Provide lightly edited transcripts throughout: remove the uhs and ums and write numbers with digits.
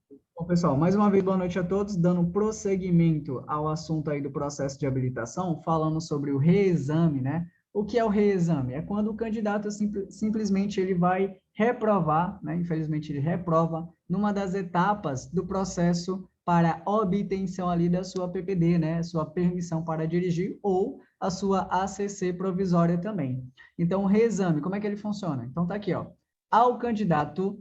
Bom, pessoal, mais uma vez, boa noite a todos, dando prosseguimento ao assunto aí do processo de habilitação, falando sobre o reexame, né? O que é o reexame? É quando o candidato simplesmente ele vai reprovar, né? Infelizmente ele reprova numa das etapas do processo para obtenção ali da sua PPD, né? Sua permissão para dirigir ou a sua ACC provisória também. Então, o reexame, como é que ele funciona? Então, tá aqui, ó. Ao candidato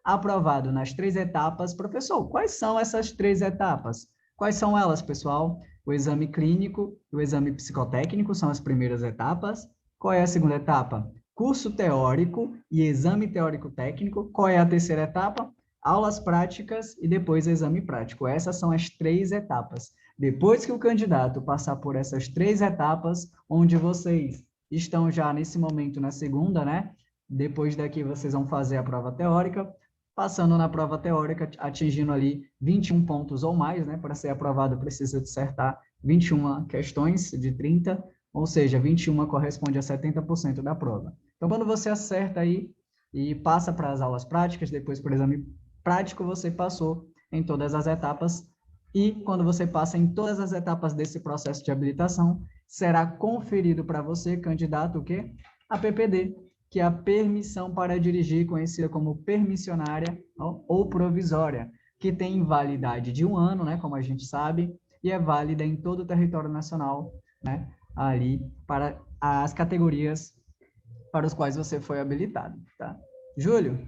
aprovado nas 3 etapas. Professor, quais são essas 3 etapas? Quais são elas, pessoal? O exame clínico e o exame psicotécnico são as primeiras etapas. Qual é a segunda etapa? Curso teórico e exame teórico técnico. Qual é a terceira etapa? Aulas práticas e depois exame prático. Essas são as 3 etapas. Depois que o candidato passar por essas 3 etapas, onde vocês estão já nesse momento na segunda, né? Depois daqui vocês vão fazer a prova teórica, passando na prova teórica, atingindo ali 21 pontos ou mais, né? Para ser aprovado, precisa dissertar 21 questões de 30, ou seja, 21 corresponde a 70% da prova. Então, quando você acerta aí e passa para as aulas práticas, depois para o exame prático, você passou em todas as etapas, e quando você passa em todas as etapas desse processo de habilitação, será conferido para você, candidato, o quê? A PPD, que é a permissão para dirigir, conhecida como permissionária ou provisória, que tem validade de 1 ano, né, como a gente sabe, e é válida em todo o território nacional, né, ali para as categorias para os quais você foi habilitado, tá? Júlio,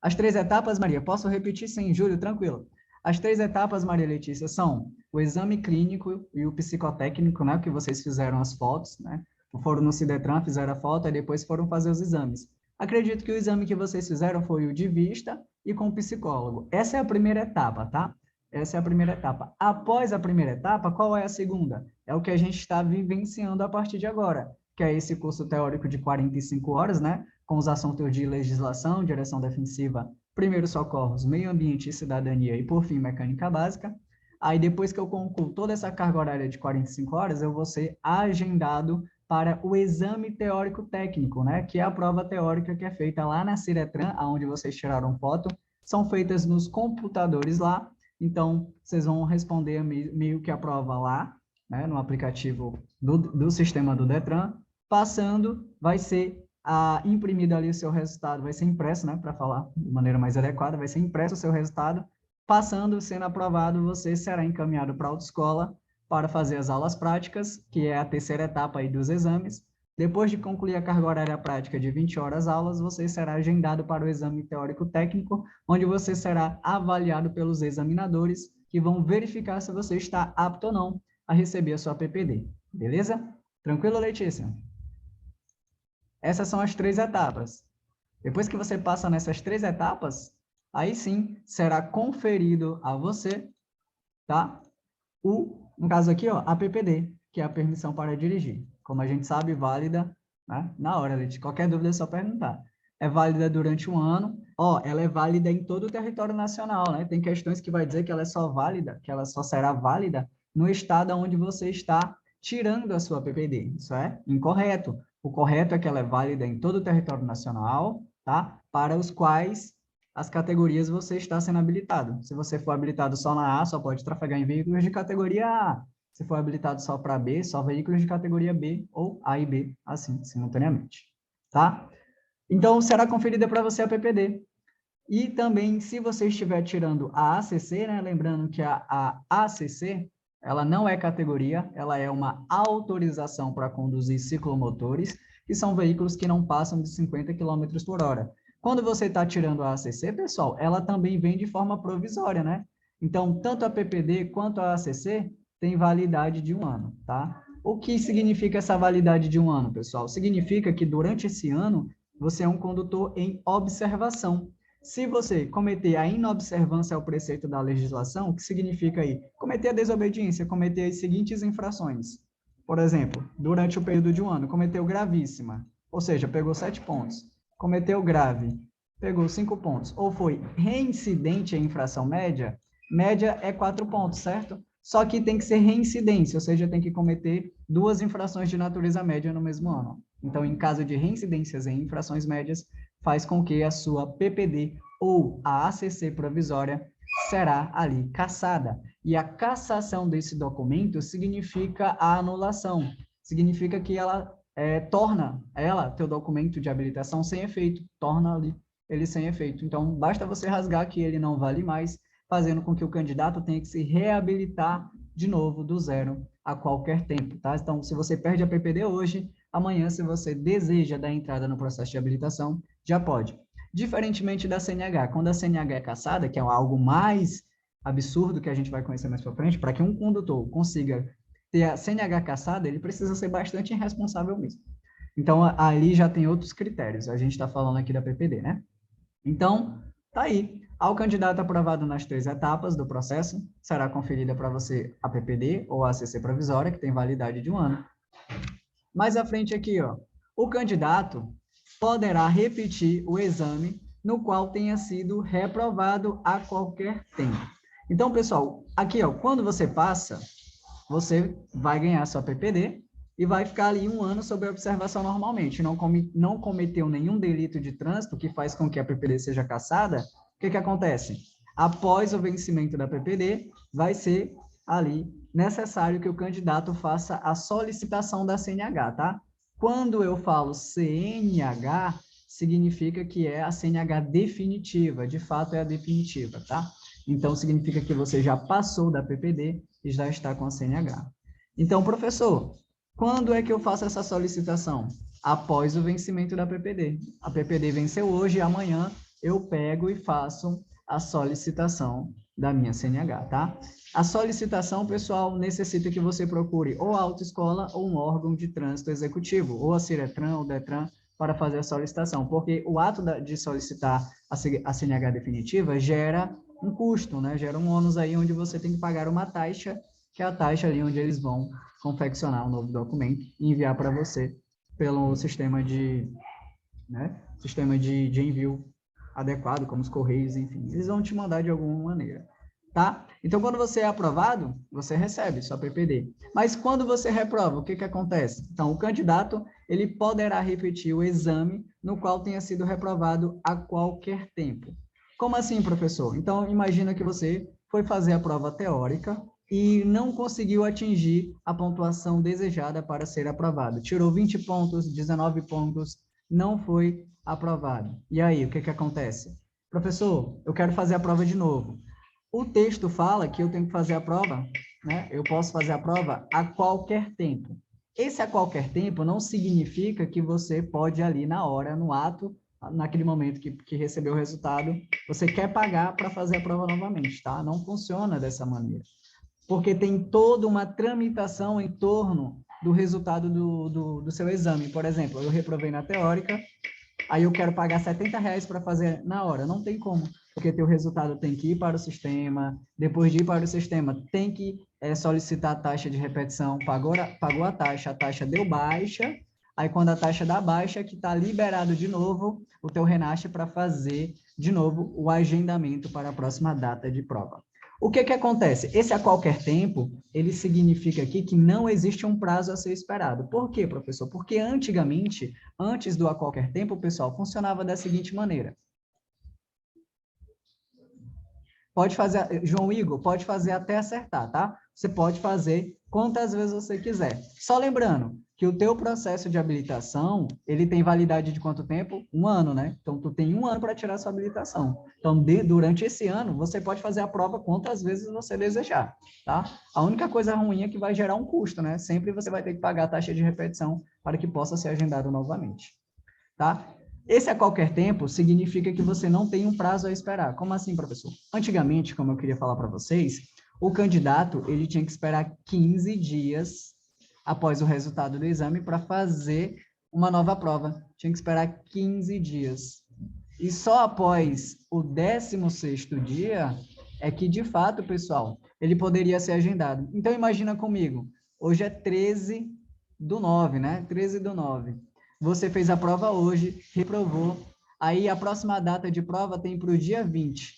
as 3 etapas, Maria, posso repetir sim, Júlio, tranquilo. As 3 etapas, Maria Letícia, são o exame clínico e o psicotécnico, né, que vocês fizeram as fotos, né? Foram no Cidetran, fizeram a foto e depois foram fazer os exames. Acredito que o exame que vocês fizeram foi o de vista e com o psicólogo. Essa é a primeira etapa, tá? Essa é a primeira etapa. Após a primeira etapa, qual é a segunda? É o que a gente está vivenciando a partir de agora, que é esse curso teórico de 45 horas, né? Com os assuntos de legislação, direção defensiva, primeiros socorros, meio ambiente e cidadania e, por fim, mecânica básica. Aí, depois que eu concluo toda essa carga horária de 45 horas, eu vou ser agendado para o exame teórico técnico, né? Que é a prova teórica que é feita lá na Ciretran, onde vocês tiraram foto. São feitas nos computadores lá. Então, vocês vão responder meio que a prova lá, né? No aplicativo do sistema do Detran. Passando, vai ser imprimido ali o seu resultado, vai ser impresso, né, para falar de maneira mais adequada, vai ser impresso o seu resultado, passando, sendo aprovado, você será encaminhado para a autoescola para fazer as aulas práticas, que é a terceira etapa aí dos exames. Depois de concluir a carga horária prática de 20 horas aulas, você será agendado para o exame teórico técnico, onde você será avaliado pelos examinadores, que vão verificar se você está apto ou não a receber a sua PPD. Beleza? Tranquilo, Letícia? Essas são as 3 etapas. Depois que você passa nessas 3 etapas, aí sim será conferido a você, tá? No caso aqui, ó, a PPD, que é a permissão para dirigir. Como a gente sabe, válida, né? Na hora, Leite. Qualquer dúvida é só perguntar. É válida durante 1 ano. Ó, ela é válida em todo o território nacional, né? Tem questões que vai dizer que ela é só válida, que ela só será válida no estado onde você está tirando a sua PPD. Isso é incorreto. O correto é que ela é válida em todo o território nacional, tá? Para os quais as categorias você está sendo habilitado. Se você for habilitado só na A, só pode trafegar em veículos de categoria A. Se for habilitado só para B, só veículos de categoria B ou A e B, assim, simultaneamente. Tá? Então, será conferida para você a PPD. E também, se você estiver tirando a ACC, né, lembrando que a ACC, ela não é categoria, ela é uma autorização para conduzir ciclomotores, que são veículos que não passam de 50 km por hora. Quando você está tirando a ACC, pessoal, ela também vem de forma provisória, né? Então, tanto a PPD quanto a ACC tem validade de 1 ano, tá? O que significa essa validade de 1 ano, pessoal? Significa que durante esse ano, você é um condutor em observação. Se você cometer a inobservância ao preceito da legislação, o que significa aí? Cometer a desobediência, cometer as seguintes infrações. Por exemplo, durante o período de 1 ano, cometeu gravíssima, ou seja, pegou 7 pontos. Cometeu grave, pegou 5 pontos. Ou foi reincidente em infração média, média é 4 pontos, certo? Só que tem que ser reincidência, ou seja, tem que cometer 2 infrações de natureza média no mesmo ano. Então, em caso de reincidências em infrações médias, faz com que a sua PPD ou a ACC provisória será ali cassada. E a cassação desse documento significa a anulação, significa que ela torna teu documento de habilitação sem efeito, torna ali ele sem efeito. Então, basta você rasgar que ele não vale mais, fazendo com que o candidato tenha que se reabilitar de novo do zero a qualquer tempo, tá? Então, se você perde a PPD hoje, amanhã, se você deseja dar entrada no processo de habilitação, já pode. Diferentemente da CNH, quando a CNH é cassada, que é algo mais absurdo que a gente vai conhecer mais para frente, para que um condutor consiga ter a CNH cassada, ele precisa ser bastante irresponsável mesmo. Então, ali já tem outros critérios. A gente está falando aqui da PPD, né? Então, tá aí. Ao candidato aprovado nas 3 etapas do processo, será conferida para você a PPD ou a ACC provisória, que tem validade de 1 ano. Mais à frente aqui, ó, o candidato poderá repetir o exame no qual tenha sido reprovado a qualquer tempo. Então, pessoal, aqui, ó, quando você passa, você vai ganhar sua PPD e vai ficar ali 1 ano sob observação normalmente. Não cometeu nenhum delito de trânsito que faz com que a PPD seja cassada. O que acontece? Após o vencimento da PPD, vai ser ali necessário que o candidato faça a solicitação da CNH, tá? Quando eu falo CNH, significa que é a CNH definitiva, de fato é a definitiva, tá? Então, significa que você já passou da PPD e já está com a CNH. Então, professor, quando é que eu faço essa solicitação? Após o vencimento da PPD. A PPD venceu hoje e amanhã eu pego e faço a solicitação da minha CNH, tá? A solicitação, pessoal, necessita que você procure ou a autoescola ou um órgão de trânsito executivo, ou a Ciretran ou Detran, para fazer a solicitação, porque o ato de solicitar a CNH definitiva gera um custo, né? Gera um ônus aí onde você tem que pagar uma taxa, que é a taxa ali onde eles vão confeccionar um novo documento e enviar para você pelo sistema de envio adequado, como os correios, enfim. Eles vão te mandar de alguma maneira, tá? Então, quando você é aprovado, você recebe sua PPD. Mas quando você reprova, o que acontece? Então, o candidato, ele poderá repetir o exame no qual tenha sido reprovado a qualquer tempo. Como assim, professor? Então, imagina que você foi fazer a prova teórica e não conseguiu atingir a pontuação desejada para ser aprovado. Tirou 20 pontos, 19 pontos, não foi aprovado. E aí, o que acontece? Professor, eu quero fazer a prova de novo. O texto fala que eu tenho que fazer a prova, né? Eu posso fazer a prova a qualquer tempo. Esse a qualquer tempo não significa que você pode ali na hora, no ato, naquele momento que recebeu o resultado, você quer pagar para fazer a prova novamente, tá? Não funciona dessa maneira. Porque tem toda uma tramitação em torno do resultado do seu exame. Por exemplo, eu reprovei na teórica, aí eu quero pagar R$70 para fazer na hora. Não tem como, porque teu resultado tem que ir para o sistema, depois de ir para o sistema, tem que solicitar a taxa de repetição, pagou a taxa deu baixa, aí quando a taxa dá baixa, que está liberado de novo o teu Renasce para fazer de novo o agendamento para a próxima data de prova. O que acontece? Esse a qualquer tempo, ele significa aqui que não existe um prazo a ser esperado. Por quê, professor? Porque antigamente, antes do a qualquer tempo, pessoal, funcionava da seguinte maneira. Pode fazer, João Igor, pode fazer até acertar, tá? Você pode fazer quantas vezes você quiser. Só lembrando que o teu processo de habilitação, ele tem validade de quanto tempo? 1 ano, né? Então, tu tem 1 ano para tirar sua habilitação. Então, durante esse ano, você pode fazer a prova quantas vezes você desejar, tá? A única coisa ruim é que vai gerar um custo, né? Sempre você vai ter que pagar a taxa de repetição para que possa ser agendado novamente, tá? Esse a qualquer tempo significa que você não tem um prazo a esperar. Como assim, professor? Antigamente, como eu queria falar para vocês, o candidato ele tinha que esperar 15 dias após o resultado do exame para fazer uma nova prova. Tinha que esperar 15 dias. E só após o 16º dia é que, de fato, pessoal, ele poderia ser agendado. Então, imagina comigo, hoje é 13/9, né? 13/9. Você fez a prova hoje, reprovou, aí a próxima data de prova tem para o dia 20.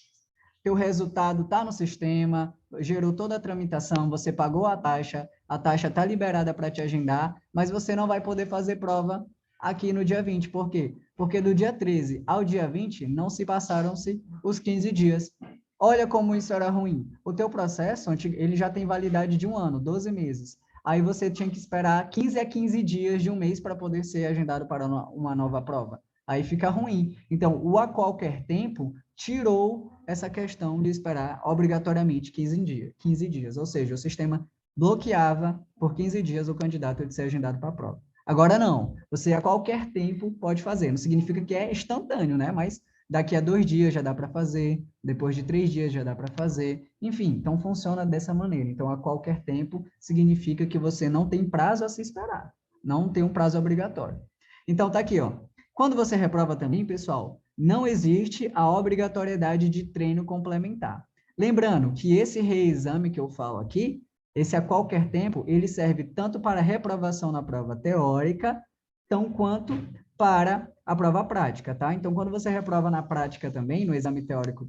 Teu resultado está no sistema, gerou toda a tramitação, você pagou a taxa está liberada para te agendar, mas você não vai poder fazer prova aqui no dia 20. Por quê? Porque do dia 13 ao dia 20 não se passaram-se os 15 dias. Olha como isso era ruim. O teu processo, ele já tem validade de 1 ano, 12 meses. Aí você tinha que esperar 15 a 15 dias de um mês para poder ser agendado para uma nova prova. Aí fica ruim. Então, o a qualquer tempo tirou essa questão de esperar obrigatoriamente 15 dias. Ou seja, o sistema bloqueava por 15 dias o candidato de ser agendado para a prova. Agora não, você a qualquer tempo pode fazer. Não significa que é instantâneo, né? Mas daqui a 2 dias já dá para fazer, depois de 3 dias já dá para fazer. Enfim, então funciona dessa maneira. Então, a qualquer tempo significa que você não tem prazo a se esperar. Não tem um prazo obrigatório. Então, tá aqui, ó. Quando você reprova também, pessoal, não existe a obrigatoriedade de treino complementar. Lembrando que esse reexame que eu falo aqui, esse a qualquer tempo, ele serve tanto para reprovação na prova teórica, tão quanto para a prova prática, tá? Então, quando você reprova na prática também, no exame teórico,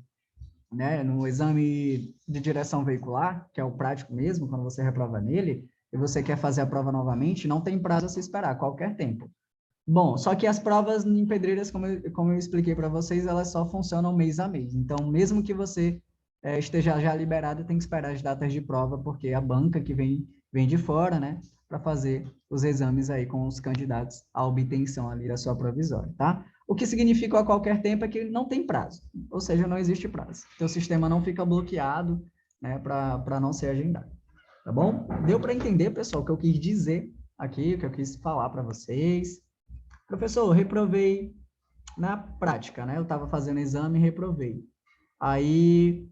né, no exame de direção veicular, que é o prático mesmo, quando você reprova nele, e você quer fazer a prova novamente, não tem prazo a se esperar, qualquer tempo. Bom, só que as provas em Pedreiras, como eu expliquei para vocês, elas só funcionam mês a mês. Então, mesmo que você esteja já liberado, tem que esperar as datas de prova, porque a banca que vem de fora, né, para fazer os exames aí com os candidatos à obtenção ali da sua provisória, tá? O que significa a qualquer tempo é que não tem prazo, ou seja, não existe prazo. Então, o sistema não fica bloqueado, né, para não ser agendado, tá bom? Deu para entender, pessoal, o que eu quis dizer aqui, o que eu quis falar para vocês? Professor, eu reprovei na prática, né? Eu estava fazendo exame e reprovei. Aí,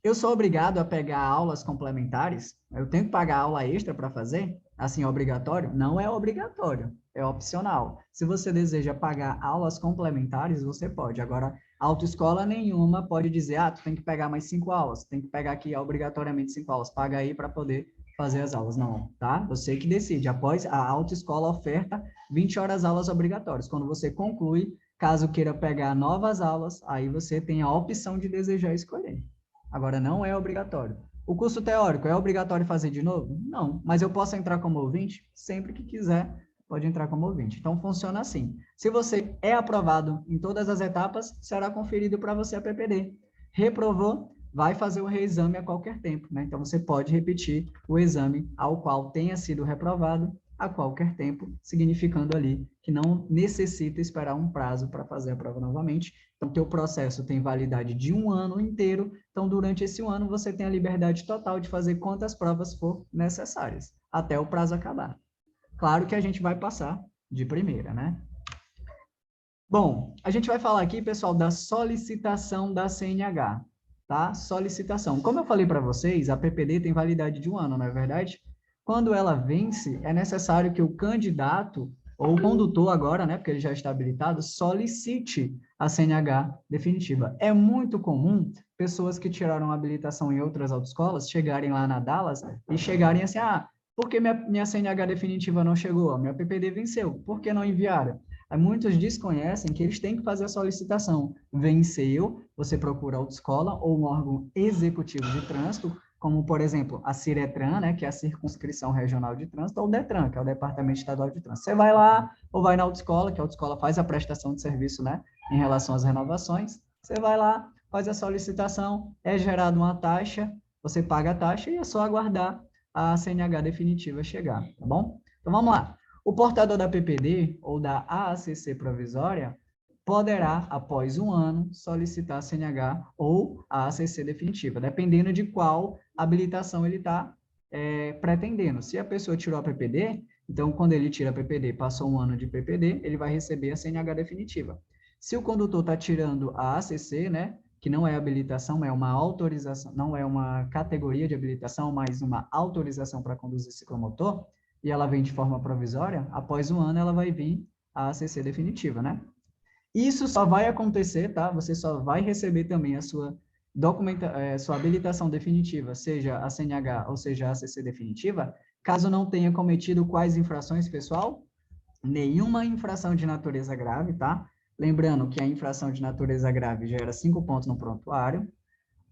eu sou obrigado a pegar aulas complementares? Eu tenho que pagar aula extra para fazer? Assim, é obrigatório? Não é obrigatório, é opcional. Se você deseja pagar aulas complementares, você pode. Agora, autoescola nenhuma pode dizer, tu tem que pegar mais 5 aulas, tem que pegar aqui obrigatoriamente 5 aulas, paga aí para poder fazer as aulas. Não, tá? Você que decide. Após a autoescola oferta 20 horas aulas obrigatórias. Quando você conclui, caso queira pegar novas aulas, aí você tem a opção de desejar escolher. Agora, não é obrigatório. O curso teórico é obrigatório fazer de novo? Não, mas eu posso entrar como ouvinte? Sempre que quiser, pode entrar como ouvinte. Então, funciona assim. Se você é aprovado em todas as etapas, será conferido para você a PPD. Reprovou, vai fazer o reexame a qualquer tempo, né? Então, você pode repetir o exame ao qual tenha sido reprovado a qualquer tempo, significando ali que não necessita esperar um prazo para fazer a prova novamente. Então, teu processo tem validade de 1 ano inteiro. Então, durante esse 1 ano, você tem a liberdade total de fazer quantas provas for necessárias, até o prazo acabar. Claro que a gente vai passar de primeira, né? Bom, a gente vai falar aqui, pessoal, da solicitação da CNH, tá? Solicitação. Como eu falei para vocês, a PPD tem validade de 1 ano, não é verdade? Quando ela vence, é necessário que o candidato, ou o condutor agora, né, porque ele já está habilitado, solicite a CNH definitiva. É muito comum pessoas que tiraram habilitação em outras autoescolas chegarem lá na Dallas e chegarem assim, por que minha CNH definitiva não chegou? Minha PPD venceu, por que não enviaram? Muitos desconhecem que eles têm que fazer a solicitação. Venceu, você procura a autoescola ou um órgão executivo de trânsito, como, por exemplo, a Ciretran, né, que é a Circunscrição Regional de Trânsito, ou o DETRAN, que é o Departamento Estadual de Trânsito. Você vai lá, ou vai na autoescola, que a autoescola faz a prestação de serviço, né, em relação às renovações. Você vai lá, faz a solicitação, é gerada uma taxa, você paga a taxa e é só aguardar a CNH definitiva chegar, tá bom? Então, vamos lá. O portador da PPD ou da AACC provisória poderá, após 1 ano, solicitar a CNH ou a AACC definitiva, dependendo de qual habilitação ele está pretendendo. Se a pessoa tirou a PPD, então, quando ele tira a PPD, passou 1 ano de PPD, ele vai receber a CNH definitiva. Se o condutor está tirando a ACC, né, que não é habilitação, é uma autorização, não é uma categoria de habilitação, mas uma autorização para conduzir ciclomotor, e ela vem de forma provisória, após 1 ano ela vai vir a ACC definitiva, né? Isso só vai acontecer, tá? Você só vai receber também a sua sua habilitação definitiva, seja a CNH ou seja a ACC definitiva, caso não tenha cometido quais infrações, pessoal? Nenhuma infração de natureza grave, tá? Lembrando que a infração de natureza grave gera 5 pontos no prontuário,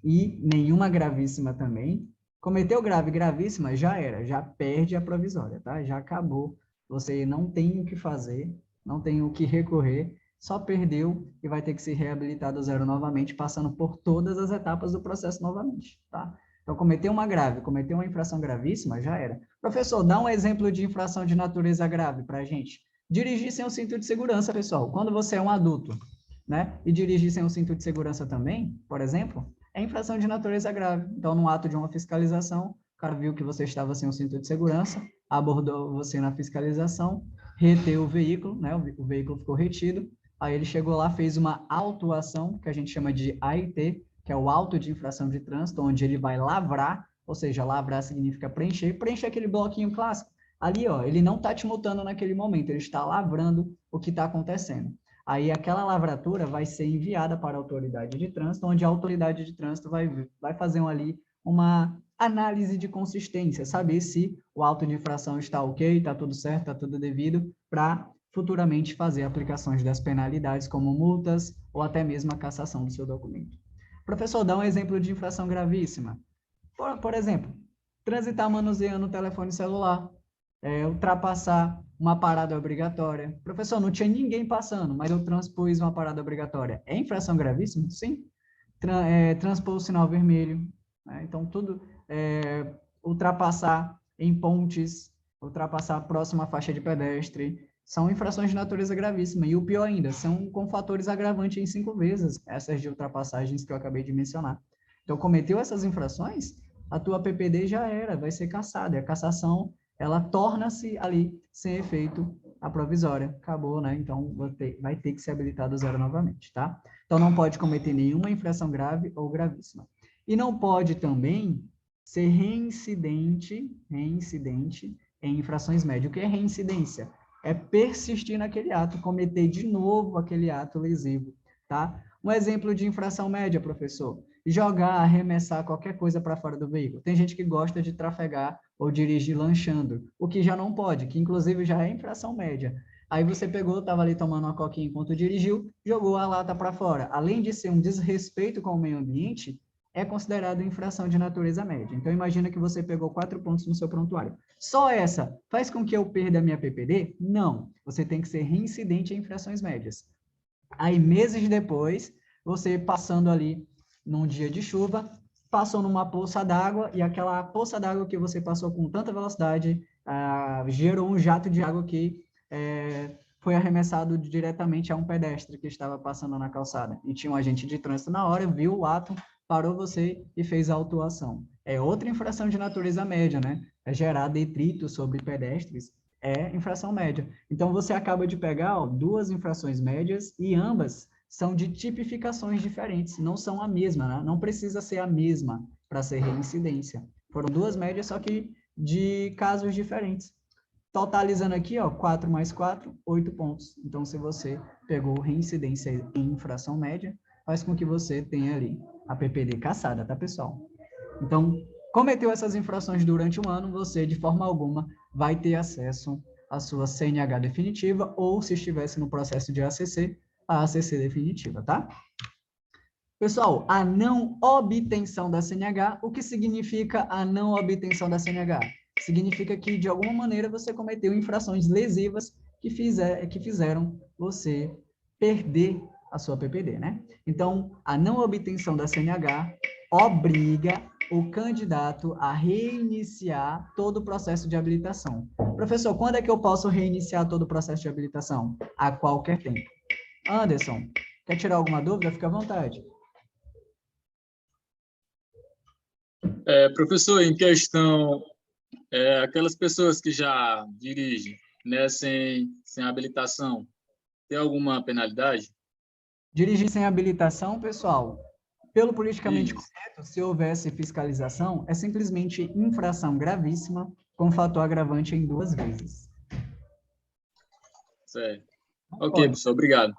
e nenhuma gravíssima também. Cometeu grave, gravíssima, já era, já perde a provisória, tá? Já acabou. Você não tem o que fazer, não tem o que recorrer, só perdeu e vai ter que se reabilitar do zero novamente, passando por todas as etapas do processo novamente, tá? Então, cometeu uma grave, cometeu uma infração gravíssima, já era. Professor, dá um exemplo de infração de natureza grave para a gente. Dirigir sem o cinto de segurança, pessoal. Quando você é um adulto, né, e dirigir sem o cinto de segurança também, por exemplo, é infração de natureza grave. Então, no ato de uma fiscalização, o cara viu que você estava sem o cinto de segurança, abordou você na fiscalização, reteu o veículo, né, o veículo ficou retido, aí ele chegou lá, fez uma autuação, que a gente chama de AIT, que é o auto de infração de trânsito, onde ele vai lavrar, ou seja, lavrar significa preencher aquele bloquinho clássico. Ali, ó, ele não está te multando naquele momento, ele está lavrando o que está acontecendo. Aí aquela lavratura vai ser enviada para a autoridade de trânsito, onde a autoridade de trânsito vai fazer ali uma análise de consistência, saber se o auto de infração está ok, está tudo certo, está tudo devido, para futuramente fazer aplicações das penalidades, como multas ou até mesmo a cassação do seu documento. Professor, dá um exemplo de infração gravíssima. Por exemplo, transitar manuseando o telefone celular, ultrapassar uma parada obrigatória. Professor, não tinha ninguém passando, mas eu transpus uma parada obrigatória. É infração gravíssima? Sim. Transpor o sinal vermelho. Né? Então, tudo ultrapassar em pontes, ultrapassar a próxima faixa de pedestre, são infrações de natureza gravíssima. E o pior ainda, são com fatores agravantes em 5 vezes, essas de ultrapassagens que eu acabei de mencionar. Então, cometeu essas infrações, a tua PPD já era, vai ser cassada. E a cassação, ela torna-se ali sem efeito a provisória. Acabou, né? Então, vai ter que ser habilitado zero novamente, tá? Então, não pode cometer nenhuma infração grave ou gravíssima. E não pode também ser reincidente em infrações médias. O que é reincidência? É persistir naquele ato, cometer de novo aquele ato lesivo, tá? Um exemplo de infração média, professor: jogar, arremessar qualquer coisa para fora do veículo. Tem gente que gosta de trafegar ou dirigir lanchando, o que já não pode, que inclusive já é infração média. Aí você pegou, estava ali tomando uma coquinha enquanto dirigiu, jogou a lata para fora. Além de ser um desrespeito com o meio ambiente, é considerado infração de natureza média. Então, imagina que você pegou 4 pontos no seu prontuário. Só essa faz com que eu perda a minha PPD? Não. Você tem que ser reincidente em infrações médias. Aí, meses depois, você passando ali num dia de chuva, passou numa poça d'água e aquela poça d'água que você passou com tanta velocidade gerou um jato de água que foi arremessado diretamente a um pedestre que estava passando na calçada. E tinha um agente de trânsito na hora, viu o ato, parou você e fez a autuação. É outra infração de natureza média, né? É gerar detrito sobre pedestres, é infração média. Então, você acaba de pegar duas infrações médias e ambas são de tipificações diferentes, não são a mesma, né? Não precisa ser a mesma para ser reincidência. Foram duas médias, só que de casos diferentes. Totalizando aqui, 4 mais 4, 8 pontos. Então, se você pegou reincidência em infração média, faz com que você tenha ali a PPD cassada, tá, pessoal? Então, cometeu essas infrações durante um ano, você, de forma alguma, vai ter acesso à sua CNH definitiva ou, se estivesse no processo de ACC, a ACC definitiva, tá? Pessoal, a não obtenção da CNH, o que significa a não obtenção da CNH? Significa que, de alguma maneira, você cometeu infrações lesivas que fizeram você perder a sua PPD, né? Então, a não obtenção da CNH obriga o candidato a reiniciar todo o processo de habilitação. Professor, quando é que eu posso reiniciar todo o processo de habilitação? A qualquer tempo. Anderson, quer tirar alguma dúvida? Fica à vontade. Professor, em questão, aquelas pessoas que já dirigem, né, sem habilitação, tem alguma penalidade? Dirigir sem habilitação, pessoal, pelo politicamente correto, se houvesse fiscalização, é simplesmente infração gravíssima com fator agravante em 2 vezes. Certo. Ok, professor, obrigado.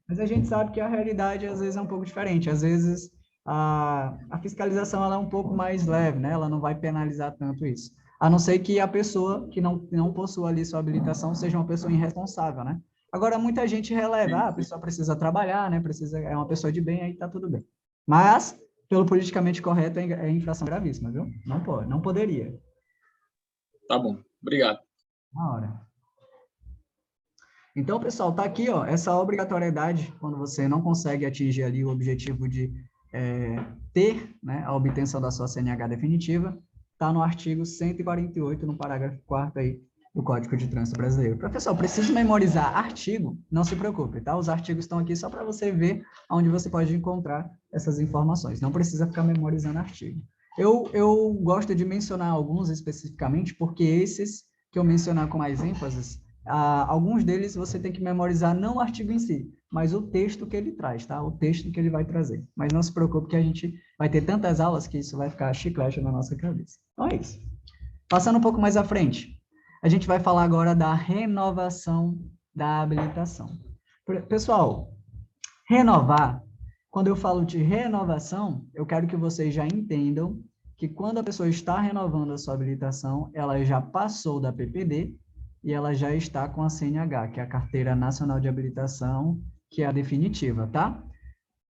Mas a gente sabe que a realidade, às vezes, é um pouco diferente. Às vezes, a fiscalização ela é um pouco mais leve, né? Ela não vai penalizar tanto isso. A não ser que a pessoa que não possua ali sua habilitação seja uma pessoa irresponsável, né? Agora, muita gente releva, a pessoa precisa trabalhar, né? É uma pessoa de bem, aí tá tudo bem. Mas, pelo politicamente correto, é infração gravíssima, viu? Não pode, não poderia. Tá bom, obrigado. Na hora. Então, pessoal, tá aqui, ó, essa obrigatoriedade, quando você não consegue atingir ali o objetivo de ter, né, a obtenção da sua CNH definitiva, está no artigo 148, no parágrafo 4º aí, do Código de Trânsito Brasileiro. Professor, preciso memorizar artigo? Não se preocupe, tá? Os artigos estão aqui só para você ver onde você pode encontrar essas informações. Não precisa ficar memorizando artigo. Eu gosto de mencionar alguns especificamente, porque esses que eu mencionar com mais ênfase, alguns deles você tem que memorizar não o artigo em si, mas o texto que ele traz, tá? O texto que ele vai trazer. Mas não se preocupe que a gente vai ter tantas aulas que isso vai ficar chiclete na nossa cabeça. Então é isso. Passando um pouco mais à frente, a gente vai falar agora da renovação da habilitação. Pessoal, renovar, quando eu falo de renovação, eu quero que vocês já entendam que quando a pessoa está renovando a sua habilitação, ela já passou da PPD e ela já está com a CNH, que é a Carteira Nacional de Habilitação, que é a definitiva, tá?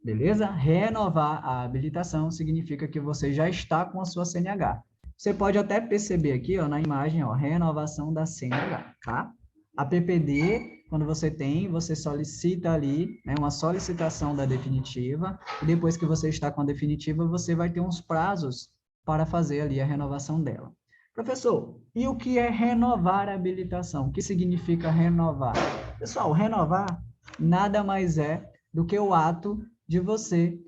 Beleza? Renovar a habilitação significa que você já está com a sua CNH. Você pode até perceber aqui, ó, na imagem, ó, renovação da CNH, tá? A PPD, quando você tem, você solicita ali, né, uma solicitação da definitiva, e depois que você está com a definitiva, você vai ter uns prazos para fazer ali a renovação dela. Professor, e o que é renovar a habilitação? O que significa renovar? Pessoal, renovar nada mais é do que o ato de você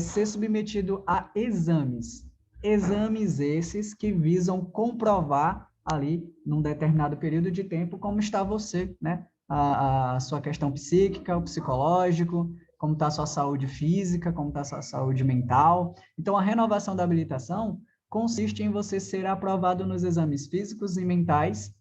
ser submetido a exames. Exames esses que visam comprovar ali, num determinado período de tempo, como está você, né? A sua questão psíquica, o psicológico, como está a sua saúde física, como está a sua saúde mental. Então, a renovação da habilitação consiste em você ser aprovado nos exames físicos e mentais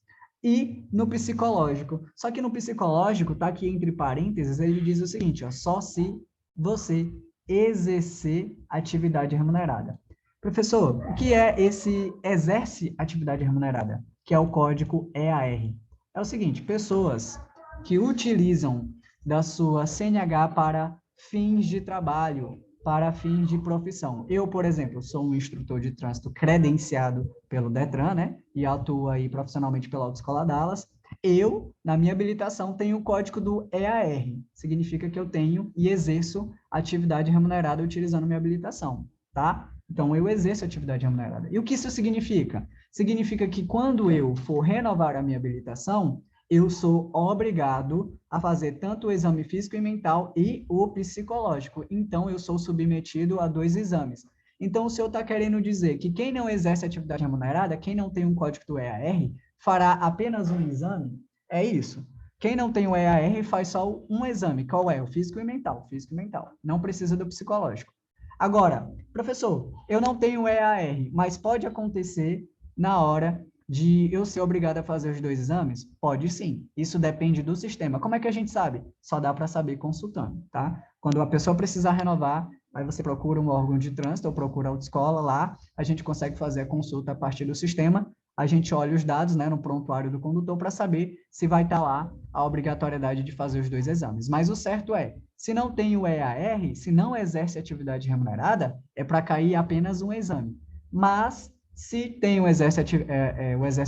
e no psicológico. Só que no psicológico, tá aqui entre parênteses, ele diz o seguinte, ó, só se você exercer atividade remunerada. Professor, o que é esse exerce atividade remunerada? Que é o código EAR. É o seguinte, pessoas que utilizam da sua CNH para fins de trabalho, para fins de profissão. Eu, por exemplo, sou um instrutor de trânsito credenciado pelo Detran, né? E atuo aí profissionalmente pela Autoescola Dallas. Eu, na minha habilitação, tenho o código do EAR. Significa que eu tenho e exerço atividade remunerada utilizando minha habilitação, tá? Então, eu exerço atividade remunerada. E o que isso significa? Significa que quando eu for renovar a minha habilitação, eu sou obrigado a fazer tanto o exame físico e mental e o psicológico. Então, eu sou submetido a 2 exames. Então, o senhor está querendo dizer que quem não exerce atividade remunerada, quem não tem um código do EAR, fará apenas um exame? É isso. Quem não tem o EAR faz só um exame. Qual é? O físico e mental. Físico e mental. Não precisa do psicológico. Agora, professor, eu não tenho EAR, mas pode acontecer na hora de eu ser obrigado a fazer os 2 exames? Pode sim. Isso depende do sistema. Como é que a gente sabe? Só dá para saber consultando, tá? Quando a pessoa precisar renovar, aí você procura um órgão de trânsito ou procura a autoescola lá, a gente consegue fazer a consulta a partir do sistema, a gente olha os dados, né, no prontuário do condutor para saber se vai estar lá a obrigatoriedade de fazer os 2 exames. Mas o certo é, se não tem o EAR, se não exerce atividade remunerada, é para cair apenas um exame. Mas, se tem o exerce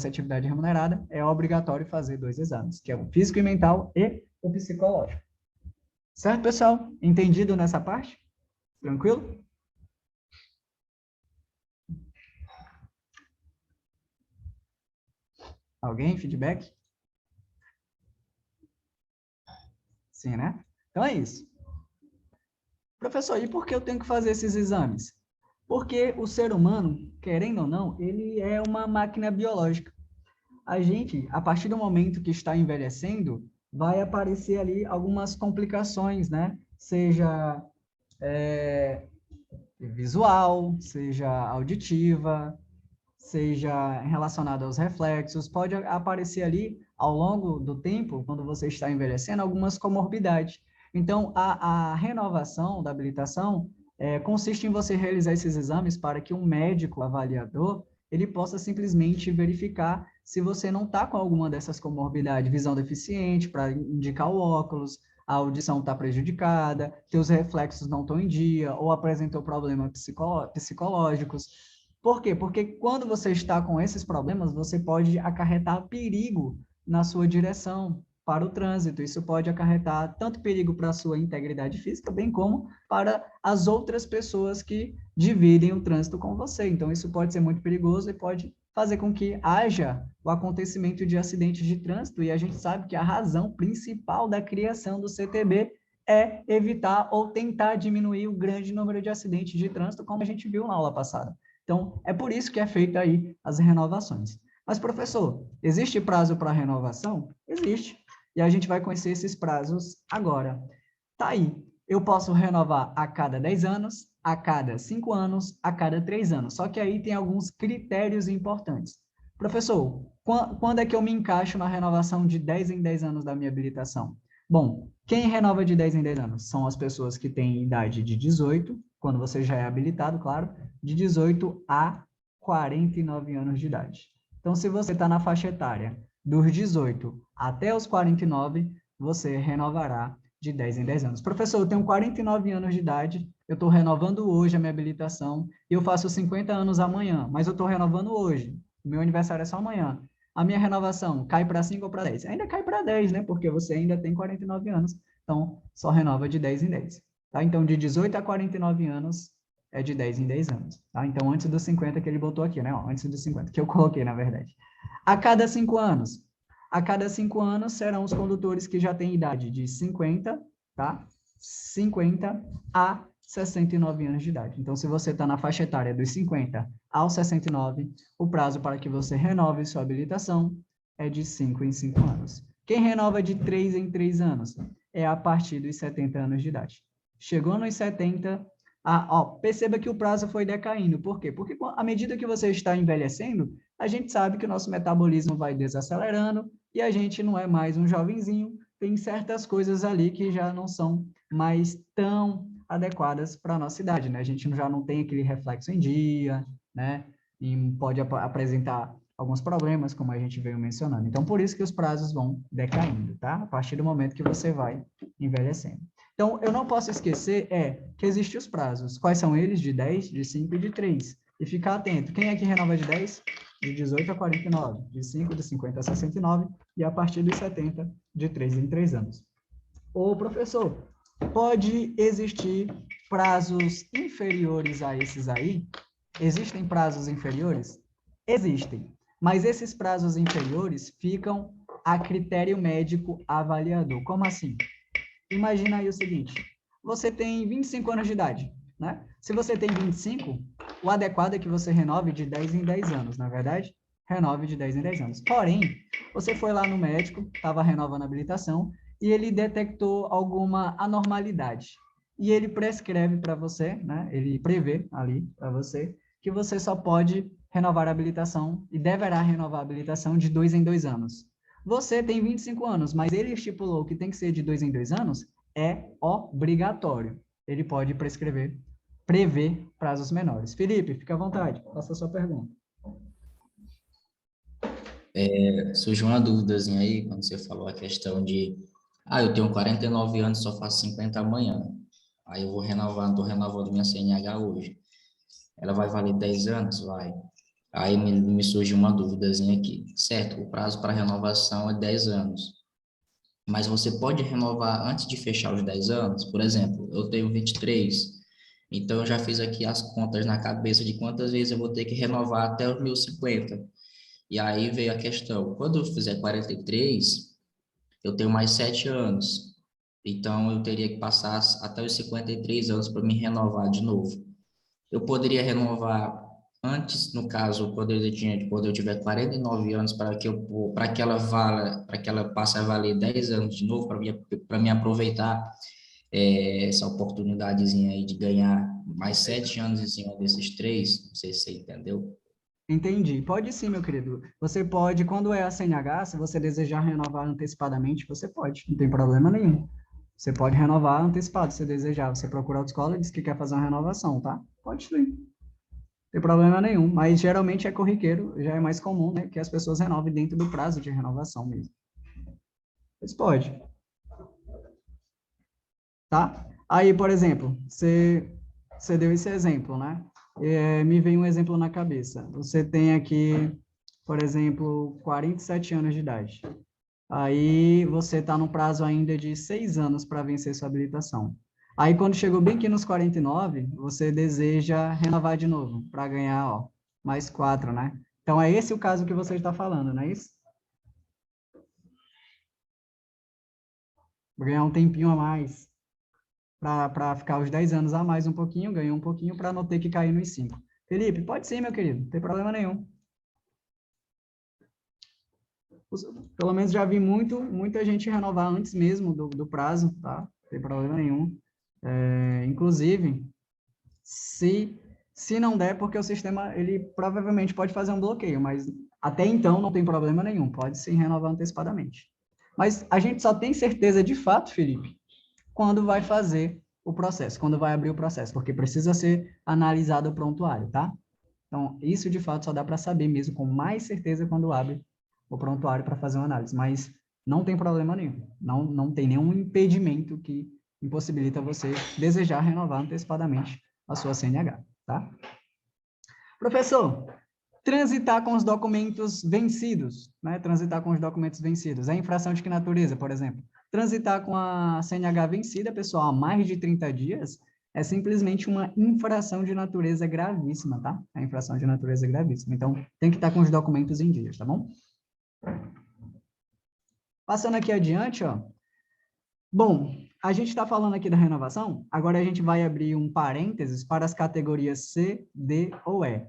atividade remunerada, é obrigatório fazer 2 exames, que é o físico e mental e o psicológico. Certo, pessoal? Entendido nessa parte? Tranquilo? Alguém? Feedback? Sim, né? Então é isso. Professor, e por que eu tenho que fazer esses exames? Porque o ser humano, querendo ou não, ele é uma máquina biológica. A gente, a partir do momento que está envelhecendo, vai aparecer ali algumas complicações, né? Seja visual, seja auditiva, seja relacionada aos reflexos, pode aparecer ali ao longo do tempo, quando você está envelhecendo, algumas comorbidades. Então, a renovação da habilitação consiste em você realizar esses exames para que um médico avaliador ele possa simplesmente verificar se você não está com alguma dessas comorbidades, visão deficiente, para indicar o óculos, a audição está prejudicada, teus reflexos não estão em dia, ou apresentou problemas psicológicos. Por quê? Porque quando você está com esses problemas, você pode acarretar perigo na sua direção. para o trânsito. Isso pode acarretar tanto perigo para a sua integridade física, bem como para as outras pessoas que dividem o trânsito com você. Então, isso pode ser muito perigoso e pode fazer com que haja o acontecimento de acidentes de trânsito, e a gente sabe que a razão principal da criação do CTB é evitar ou tentar diminuir o grande número de acidentes de trânsito, como a gente viu na aula passada. Então, é por isso que é feita aí as renovações. Mas, professor, existe prazo para renovação? Existe. E a gente vai conhecer esses prazos agora. Tá aí. Eu posso renovar a cada 10 anos, a cada 5 anos, a cada 3 anos. Só que aí tem alguns critérios importantes. Professor, quando é que eu me encaixo na renovação de 10 em 10 anos da minha habilitação? Bom, quem renova de 10 em 10 anos? São as pessoas que têm idade de 18, quando você já é habilitado, claro, de 18 a 49 anos de idade. Então, se você está na faixa etária dos 18 até os 49, você renovará de 10 em 10 anos. Professor, eu tenho 49 anos de idade, eu estou renovando hoje a minha habilitação, e eu faço 50 anos amanhã, mas eu estou renovando hoje, o meu aniversário é só amanhã. A minha renovação cai para 5 ou para 10? Ainda cai para 10, né? Porque você ainda tem 49 anos, então só renova de 10 em 10. Tá? Então, de 18 a 49 anos é de 10 em 10 anos. Tá? Então, antes dos 50 que ele botou aqui, né? Ó, antes dos 50, que eu coloquei, na verdade. A cada 5 anos, serão os condutores que já têm idade de 50, tá? 50 a 69 anos de idade. Então, se você está na faixa etária dos 50 aos 69, o prazo para que você renove sua habilitação é de 5 em 5 anos. Quem renova de 3 em 3 anos é a partir dos 70 anos de idade. Chegou nos 70, perceba que o prazo foi decaindo. Por quê? Porque à medida que você está envelhecendo, a gente sabe que o nosso metabolismo vai desacelerando e a gente não é mais um jovenzinho, tem certas coisas ali que já não são mais tão adequadas para a nossa idade, né? A gente já não tem aquele reflexo em dia, né? E pode apresentar alguns problemas, como a gente veio mencionando. Então, por isso que os prazos vão decaindo, tá? A partir do momento que você vai envelhecendo. Então, eu não posso esquecer que existem os prazos. Quais são eles? De 10, de 5 e de 3. E ficar atento. Quem é que renova de 10? De 18 a 49. De 5, de 50 a 69. E a partir dos 70, de 3 em 3 anos. Ô, professor, pode existir prazos inferiores a esses aí? Existem prazos inferiores? Existem. Mas esses prazos inferiores ficam a critério médico avaliador. Como assim? Imagina aí o seguinte, você tem 25 anos de idade, né? Se você tem 25, o adequado é que você renove de 10 em 10 anos, não é verdade? Renove de 10 em 10 anos. Porém, você foi lá no médico, estava renovando a habilitação, e ele detectou alguma anormalidade. E ele prescreve para você, né? Ele prevê ali para você, que você só pode renovar a habilitação e deverá renovar a habilitação de 2 em 2 anos. Você tem 25 anos, mas ele estipulou que tem que ser de 2 em 2 anos, é obrigatório. Ele pode prever prazos menores. Felipe, fica à vontade, faça a sua pergunta. Surgiu uma dúvidazinha aí, quando você falou a questão de, eu tenho 49 anos, só faço 50 amanhã. Aí eu vou renovar, estou renovando minha CNH hoje. Ela vai valer 10 anos? Vai. Aí me surgiu uma dúvidazinha aqui. Certo, o prazo para renovação é 10 anos. Mas você pode renovar antes de fechar os 10 anos? Por exemplo, eu tenho 23, então eu já fiz aqui as contas na cabeça de quantas vezes eu vou ter que renovar até os meus 50. E aí veio a questão, quando eu fizer 43, eu tenho mais 7 anos. Então eu teria que passar até os 53 anos para me renovar de novo. Eu poderia renovar antes, no caso, quando eu tiver 49 anos, para que ela passe a valer 10 anos de novo, para me aproveitar essa oportunidadezinha aí de ganhar mais 7 anos em cima desses 3, não sei se você entendeu. Entendi. Pode sim, meu querido. Você pode, quando é a CNH, se você desejar renovar antecipadamente, você pode, não tem problema nenhum. Você pode renovar antecipado, se desejar. Você procura a autoescola e diz que quer fazer uma renovação, tá? Pode sim. Não tem problema nenhum. Mas geralmente é corriqueiro, já é mais comum, né, que as pessoas renovem dentro do prazo de renovação mesmo. Mas pode. Tá? Aí, por exemplo, você deu esse exemplo, né? Me veio um exemplo na cabeça. Você tem aqui, por exemplo, 47 anos de idade. Aí você está no prazo ainda de 6 anos para vencer sua habilitação. Aí quando chegou bem aqui nos 49, você deseja renovar de novo, para ganhar, ó, mais 4, né? Então é esse o caso que você está falando, não é isso? Ganhar um tempinho a mais, para ficar os 10 anos a mais um pouquinho, ganhou um pouquinho para não ter que cair nos 5. Felipe, pode sim, meu querido, não tem problema nenhum. Pelo menos já vi muita gente renovar antes mesmo do prazo, tá? Não tem problema nenhum. Inclusive, se não der, porque o sistema, ele provavelmente pode fazer um bloqueio, mas até então não tem problema nenhum, pode sim renovar antecipadamente. Mas a gente só tem certeza de fato, Felipe, quando vai fazer o processo, quando vai abrir o processo, porque precisa ser analisado o prontuário, tá? Então, isso de fato só dá para saber mesmo com mais certeza quando abre o prontuário para fazer uma análise, mas não tem problema nenhum, não tem nenhum impedimento que impossibilita você desejar renovar antecipadamente a sua CNH, tá? Professor, transitar com os documentos vencidos, né? Transitar com os documentos vencidos. É infração de que natureza, por exemplo? Transitar com a CNH vencida, pessoal, há mais de 30 dias, é simplesmente uma infração de natureza gravíssima, tá? É infração de natureza gravíssima. Então, tem que estar com os documentos em dias, tá bom? Passando aqui adiante, ó. Bom, a gente está falando aqui da renovação, agora a gente vai abrir um parênteses para as categorias C, D ou E.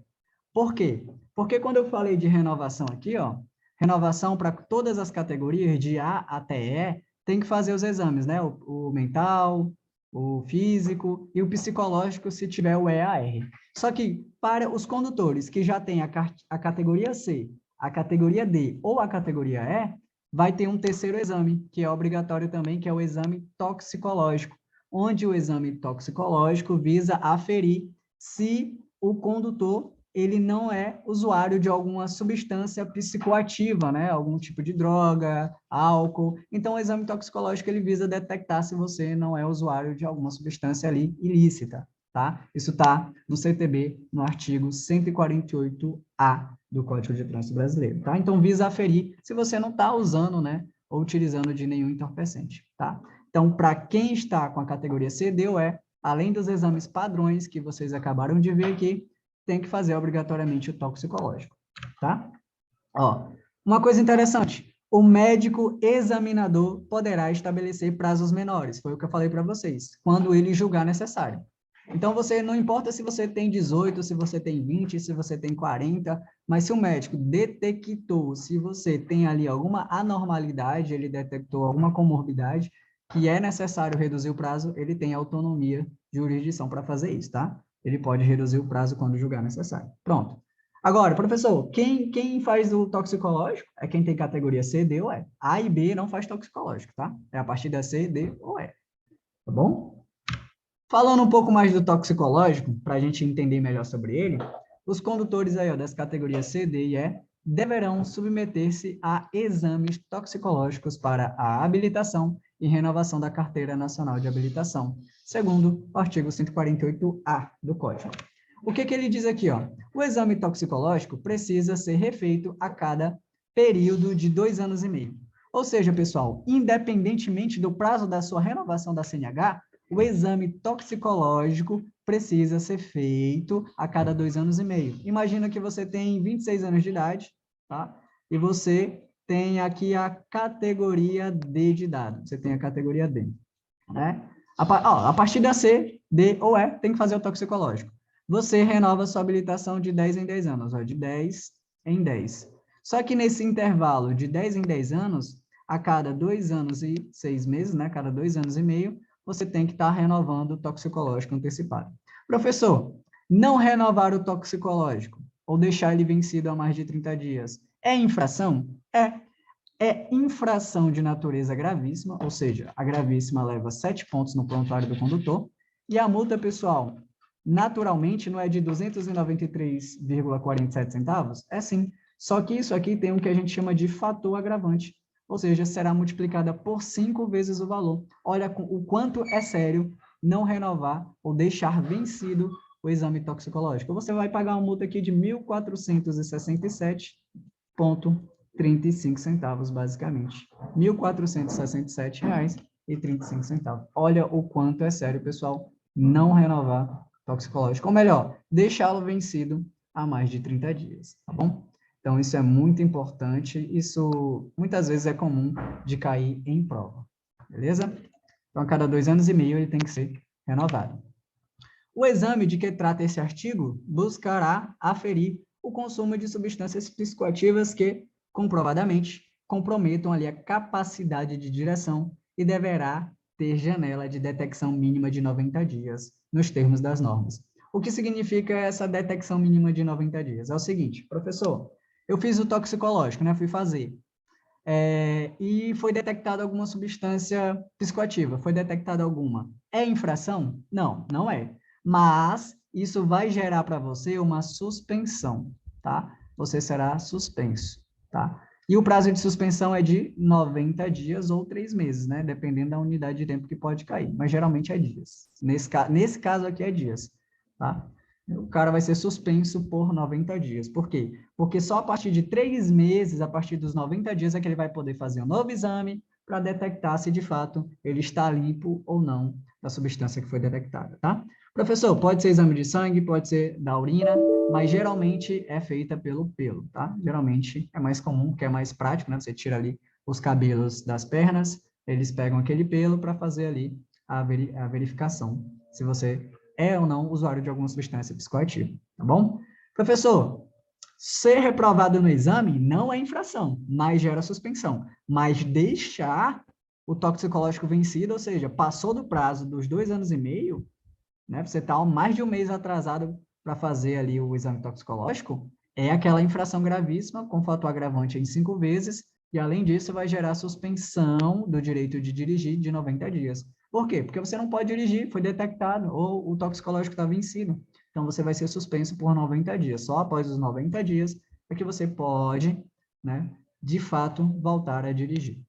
Por quê? Porque quando eu falei de renovação aqui, ó, renovação para todas as categorias, de A até E, tem que fazer os exames, né? O mental, o físico e o psicológico, se tiver o EAR. Só que para os condutores que já têm a categoria C, a categoria D ou a categoria E, vai ter um terceiro exame, que é obrigatório também, que é o exame toxicológico, onde o exame toxicológico visa aferir se o condutor ele não é usuário de alguma substância psicoativa, né? Algum tipo de droga, álcool. Então, o exame toxicológico ele visa detectar se você não é usuário de alguma substância ali ilícita, tá? Isso está no CTB, no artigo 148A do Código de Trânsito Brasileiro, tá? Então, visa aferir se você não está usando, né, ou utilizando de nenhum entorpecente, tá? Então, para quem está com a categoria C, D ou E, além dos exames padrões que vocês acabaram de ver aqui, tem que fazer obrigatoriamente o toxicológico, tá? Ó, uma coisa interessante, o médico examinador poderá estabelecer prazos menores, foi o que eu falei para vocês, quando ele julgar necessário. Então, você não importa se você tem 18, se você tem 20, se você tem 40, mas se o médico detectou, se você tem ali alguma anormalidade, ele detectou alguma comorbidade, que é necessário reduzir o prazo, ele tem autonomia de jurisdição para fazer isso, tá? Ele pode reduzir o prazo quando julgar necessário. Pronto. Agora, professor, quem faz o toxicológico é quem tem categoria C, D ou E. A e B não faz toxicológico, tá? É a partir da C, D ou E. Tá bom? Falando um pouco mais do toxicológico, para a gente entender melhor sobre ele, os condutores aí, ó, das categorias C, D e E deverão submeter-se a exames toxicológicos para a habilitação e renovação da Carteira Nacional de Habilitação, segundo o artigo 148A do Código. O que ele diz aqui, ó? O exame toxicológico precisa ser refeito a cada período de 2 anos e meio. Ou seja, pessoal, independentemente do prazo da sua renovação da CNH, o exame toxicológico precisa ser feito a cada 2 anos e meio. Imagina que você tem 26 anos de idade, tá? E você tem aqui a categoria D de dado. Você tem a categoria D, né? A partir da C, D ou E, tem que fazer o toxicológico. Você renova sua habilitação de 10 em 10 anos, ó, de 10 em 10. Só que nesse intervalo de 10 em 10 anos, a cada 2 anos e 6 meses, né? Cada 2 anos e meio, você tem que estar renovando o toxicológico antecipado. Professor, não renovar o toxicológico ou deixar ele vencido há mais de 30 dias é infração? É infração de natureza gravíssima, ou seja, a gravíssima leva 7 pontos no prontuário do condutor, e a multa, pessoal, naturalmente não é de 293,47 centavos? É sim, só que isso aqui tem o que a gente chama de fator agravante, ou seja, será multiplicada por 5 vezes o valor. Olha o quanto é sério não renovar ou deixar vencido o exame toxicológico. Você vai pagar uma multa aqui de R$ 1.467,30. R$ 1.467,35, basicamente. R$ 1.467,35. Olha o quanto é sério, pessoal, não renovar toxicológico. Ou melhor, deixá-lo vencido há mais de 30 dias, tá bom? Então, isso é muito importante. Isso, muitas vezes, é comum de cair em prova. Beleza? Então, a cada 2 anos e meio, ele tem que ser renovado. O exame de que trata esse artigo buscará aferir o consumo de substâncias psicoativas que, comprovadamente, comprometam ali a capacidade de direção e deverá ter janela de detecção mínima de 90 dias, nos termos das normas. O que significa essa detecção mínima de 90 dias? É o seguinte, professor, eu fiz o toxicológico, né? Fui fazer. E foi detectada alguma substância psicoativa. Foi detectada alguma. É infração? Não, não é. Mas isso vai gerar para você uma suspensão, tá? Você será suspenso, tá? E o prazo de suspensão é de 90 dias ou 3 meses, né? Dependendo da unidade de tempo que pode cair. Mas geralmente é dias. Nesse caso aqui é dias, tá? O cara vai ser suspenso por 90 dias. Por quê? Porque só a partir de 3 meses, a partir dos 90 dias, é que ele vai poder fazer um novo exame para detectar se, de fato, ele está limpo ou não da substância que foi detectada, tá? Professor, pode ser exame de sangue, pode ser da urina, mas geralmente é feita pelo pelo, tá? Geralmente é mais comum, que é mais prático, né? Você tira ali os cabelos das pernas, eles pegam aquele pelo para fazer ali a verificação, se você é ou não usuário de alguma substância psicoativa, tá bom? Professor, ser reprovado no exame não é infração, mas gera suspensão. Mas deixar o toxicológico vencido, ou seja, passou do prazo dos 2 anos e meio, né? Você está mais de um mês atrasado para fazer ali o exame toxicológico, é aquela infração gravíssima, com fator agravante em 5 vezes, e além disso vai gerar suspensão do direito de dirigir de 90 dias. Por quê? Porque você não pode dirigir, foi detectado, ou o toxicológico está vencido. Então, você vai ser suspenso por 90 dias. Só após os 90 dias é que você pode, né, de fato, voltar a dirigir.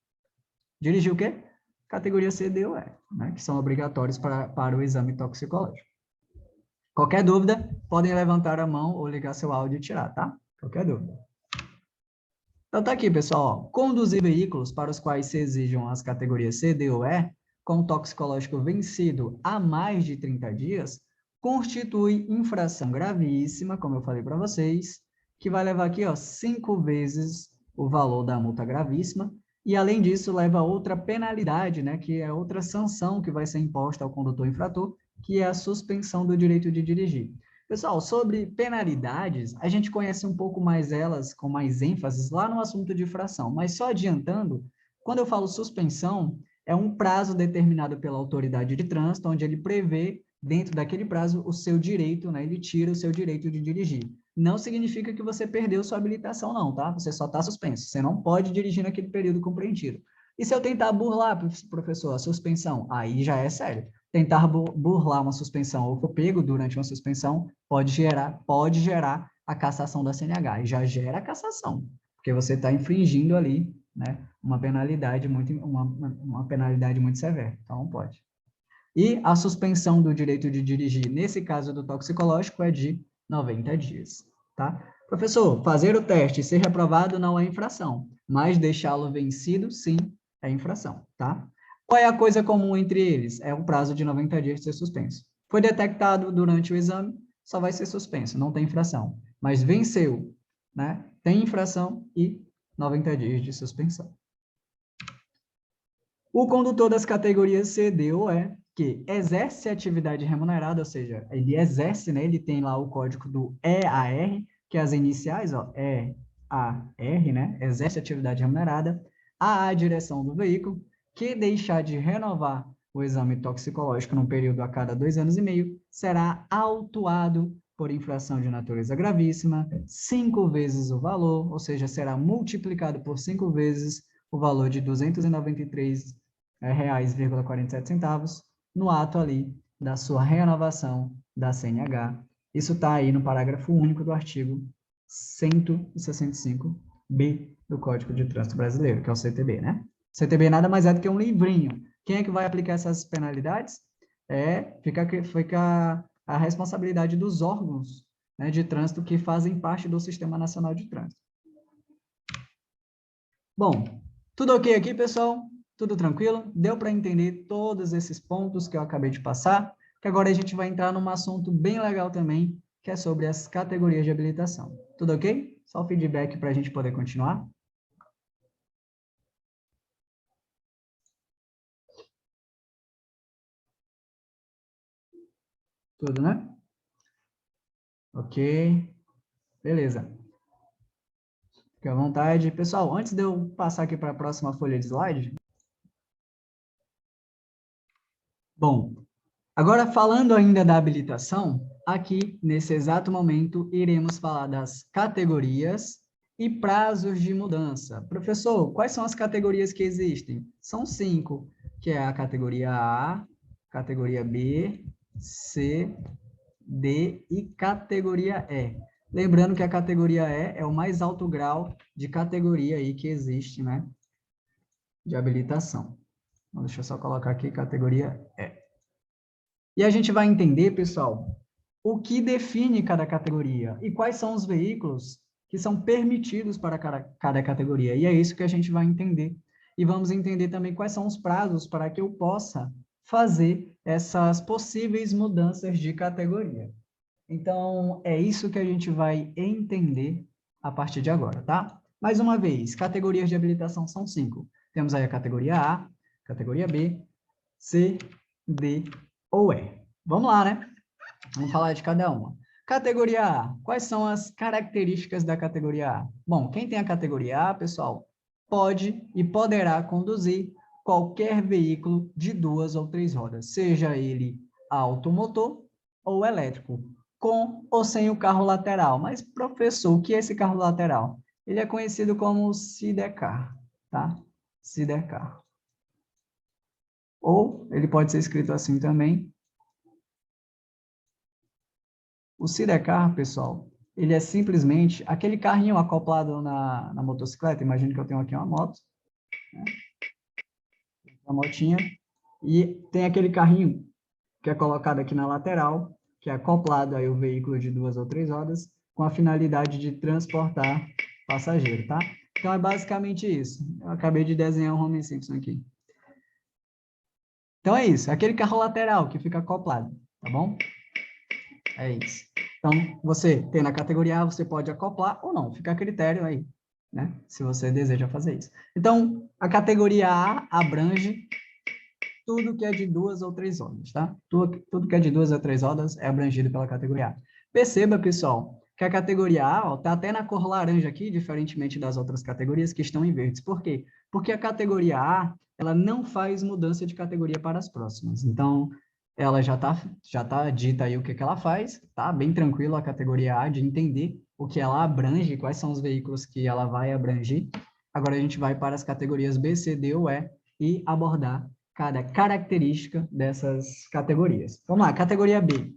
Dirigir o quê? Categoria C, D ou E, né, que são obrigatórios para o exame toxicológico. Qualquer dúvida, podem levantar a mão ou ligar seu áudio e tirar, tá? Qualquer dúvida. Então, tá aqui, pessoal. Conduzir veículos para os quais se exijam as categorias C, D ou E, com toxicológico vencido há mais de 30 dias, constitui infração gravíssima, como eu falei para vocês, que vai levar aqui, ó, 5 vezes o valor da multa gravíssima, e além disso, leva a outra penalidade, né, que é outra sanção que vai ser imposta ao condutor infrator, que é a suspensão do direito de dirigir. Pessoal, sobre penalidades, a gente conhece um pouco mais elas, com mais ênfase, lá no assunto de infração, mas só adiantando, quando eu falo suspensão, é um prazo determinado pela autoridade de trânsito, onde ele prevê, dentro daquele prazo, o seu direito, né? Ele tira o seu direito de dirigir. Não significa que você perdeu sua habilitação, não, tá? Você só está suspenso. Você não pode dirigir naquele período compreendido. E se eu tentar burlar, professor, a suspensão? Aí já é sério. Tentar burlar uma suspensão ou for pego durante uma suspensão pode gerar a cassação da CNH. E já gera a cassação, porque você está infringindo ali, né, uma penalidade muito severa. Então, pode. E a suspensão do direito de dirigir, nesse caso do toxicológico, é de 90 dias, tá? Professor, fazer o teste e ser reprovado não é infração, mas deixá-lo vencido, sim, é infração, tá? Qual é a coisa comum entre eles? É o prazo de 90 dias de ser suspenso. Foi detectado durante o exame, só vai ser suspenso, não tem infração. Mas venceu, né? Tem infração e 90 dias de suspensão. O condutor das categorias C, D ou E, que exerce atividade remunerada, ou seja, ele exerce, né? Ele tem lá o código do EAR, que é as iniciais, ó, EAR, né? Exerce atividade remunerada, a direção do veículo, que deixar de renovar o exame toxicológico no período a cada 2 anos e meio, será autuado por infração de natureza gravíssima, 5 vezes o valor, ou seja, será multiplicado por 5 vezes o valor de R$ 293,47 no ato ali da sua renovação da CNH. Isso está aí no parágrafo único do artigo 165B do Código de Trânsito Brasileiro, que é o CTB, né? CTB nada mais é do que um livrinho. Quem é que vai aplicar essas penalidades? Fica a responsabilidade dos órgãos, né, de trânsito que fazem parte do Sistema Nacional de Trânsito. Bom, tudo ok aqui, pessoal? Tudo tranquilo? Deu para entender todos esses pontos que eu acabei de passar? Que agora a gente vai entrar num assunto bem legal também, que é sobre as categorias de habilitação. Tudo ok? Só o feedback para a gente poder continuar. Tudo, né? Ok. Beleza. Fique à vontade. Pessoal, antes de eu passar aqui para a próxima folha de slide. Bom, agora falando ainda da habilitação, aqui, nesse exato momento, iremos falar das categorias e prazos de mudança. Professor, quais são as categorias que existem? São 5, que é a categoria A, categoria B, C, D e categoria E. Lembrando que a categoria E é o mais alto grau de categoria aí que existe, né? De habilitação. Então, deixa eu só colocar aqui categoria E. E a gente vai entender, pessoal, o que define cada categoria e quais são os veículos que são permitidos para cada categoria. E é isso que a gente vai entender. E vamos entender também quais são os prazos para que eu possa fazer essas possíveis mudanças de categoria. Então, é isso que a gente vai entender a partir de agora, tá? Mais uma vez, categorias de habilitação são 5. Temos aí a categoria A, categoria B, C, D ou E. Vamos lá, né? Vamos falar de cada uma. Categoria A. Quais são as características da categoria A? Bom, quem tem a categoria A, pessoal, pode e poderá conduzir qualquer veículo de 2 ou 3 rodas, seja ele automotor ou elétrico, com ou sem o carro lateral. Mas, professor, o que é esse carro lateral? Ele é conhecido como sidecar, tá? Sidecar. Ou ele pode ser escrito assim também. O sidecar, pessoal, ele é simplesmente aquele carrinho acoplado na motocicleta. Imagina que eu tenho aqui uma moto, né? Uma motinha, e tem aquele carrinho que é colocado aqui na lateral, que é acoplado aí o veículo de 2 ou 3 rodas, com a finalidade de transportar passageiro, tá? Então, é basicamente isso. Eu acabei de desenhar um Homer Simpson aqui. Então, é isso. É aquele carro lateral que fica acoplado, tá bom? É isso. Então, você tem na categoria A, você pode acoplar ou não. Fica a critério aí, né? Se você deseja fazer isso. Então, a categoria A abrange tudo que é de 2 ou 3 rodas, tá? Tudo que é de 2 ou 3 rodas é abrangido pela categoria A. Perceba, pessoal, que a categoria A está até na cor laranja aqui, diferentemente das outras categorias que estão em verdes. Por quê? Porque a categoria A, ela não faz mudança de categoria para as próximas. Então, ela já tá dita aí o que ela faz, tá? Bem tranquilo a categoria A de entender o que ela abrange, quais são os veículos que ela vai abranger. Agora a gente vai para as categorias B, C, D ou E e abordar cada característica dessas categorias. Vamos lá, categoria B.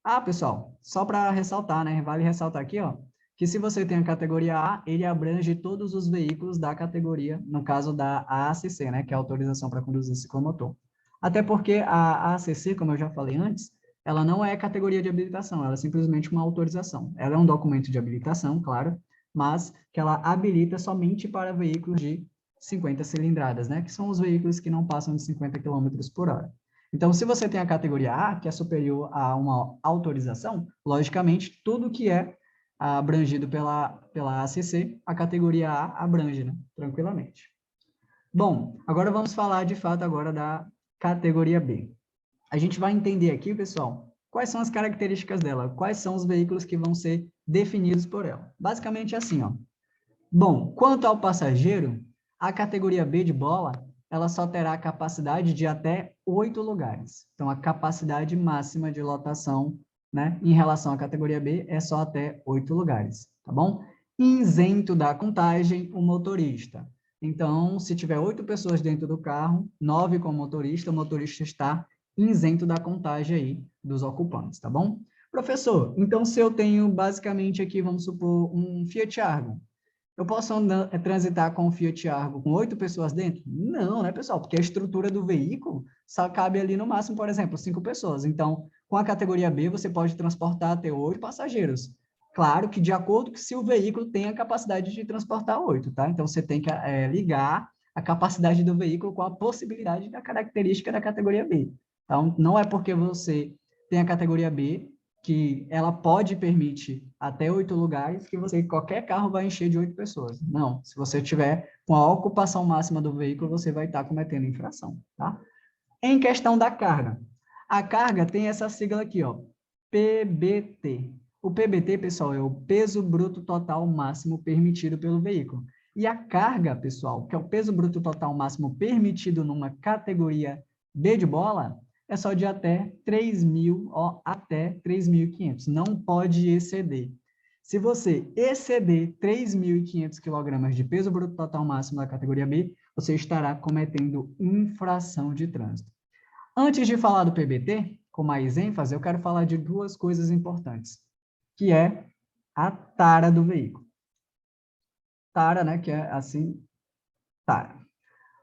Ah, pessoal, só para ressaltar, né? Vale ressaltar aqui, ó, que se você tem a categoria A, ele abrange todos os veículos da categoria, no caso da AACC, né? Que é a autorização para conduzir ciclomotor. Até porque a AACC, como eu já falei antes, ela não é categoria de habilitação, ela é simplesmente uma autorização. Ela é um documento de habilitação, claro, mas que ela habilita somente para veículos de 50 cilindradas, né? Que são os veículos que não passam de 50 km por hora. Então, se você tem a categoria A, que é superior a uma autorização, logicamente, tudo que é abrangido pela ACC, a categoria A abrange, né? Tranquilamente. Bom, agora vamos falar de fato agora da categoria B. A gente vai entender aqui, pessoal, quais são as características dela, quais são os veículos que vão ser definidos por ela. Basicamente assim, ó. Bom, quanto ao passageiro, a categoria B de bola, ela só terá capacidade de até 8 lugares. Então, a capacidade máxima de lotação, né, em relação à categoria B, é só até 8 lugares, tá bom? Isento da contagem, o motorista. Então, se tiver 8 pessoas dentro do carro, 9 com o motorista está isento da contagem aí dos ocupantes, tá bom? Professor, então se eu tenho basicamente aqui, vamos supor, um Fiat Argo, eu posso transitar com o Fiat Argo com 8 pessoas dentro? Não, né, pessoal? Porque a estrutura do veículo só cabe ali no máximo, por exemplo, 5 pessoas. Então, com a categoria B, você pode transportar até 8 passageiros. Claro que de acordo com se o veículo tem a capacidade de transportar 8, tá? Então, você tem que ligar a capacidade do veículo com a possibilidade da característica da categoria B. Então, não é porque você tem a categoria B que ela pode permitir até 8 lugares que qualquer carro vai encher de 8 pessoas. Não, se você tiver com a ocupação máxima do veículo, você vai estar cometendo infração, tá? Em questão da carga, a carga tem essa sigla aqui, ó, PBT. O PBT, pessoal, é o peso bruto total máximo permitido pelo veículo. E a carga, pessoal, que é o peso bruto total máximo permitido numa categoria B de bola, é só de até 3.000, ó, até 3.500. Não pode exceder. Se você exceder 3.500 kg de peso bruto total máximo da categoria B, você estará cometendo infração de trânsito. Antes de falar do PBT, com mais ênfase, eu quero falar de duas coisas importantes, que é a tara do veículo. Tara, né, que é assim, tara.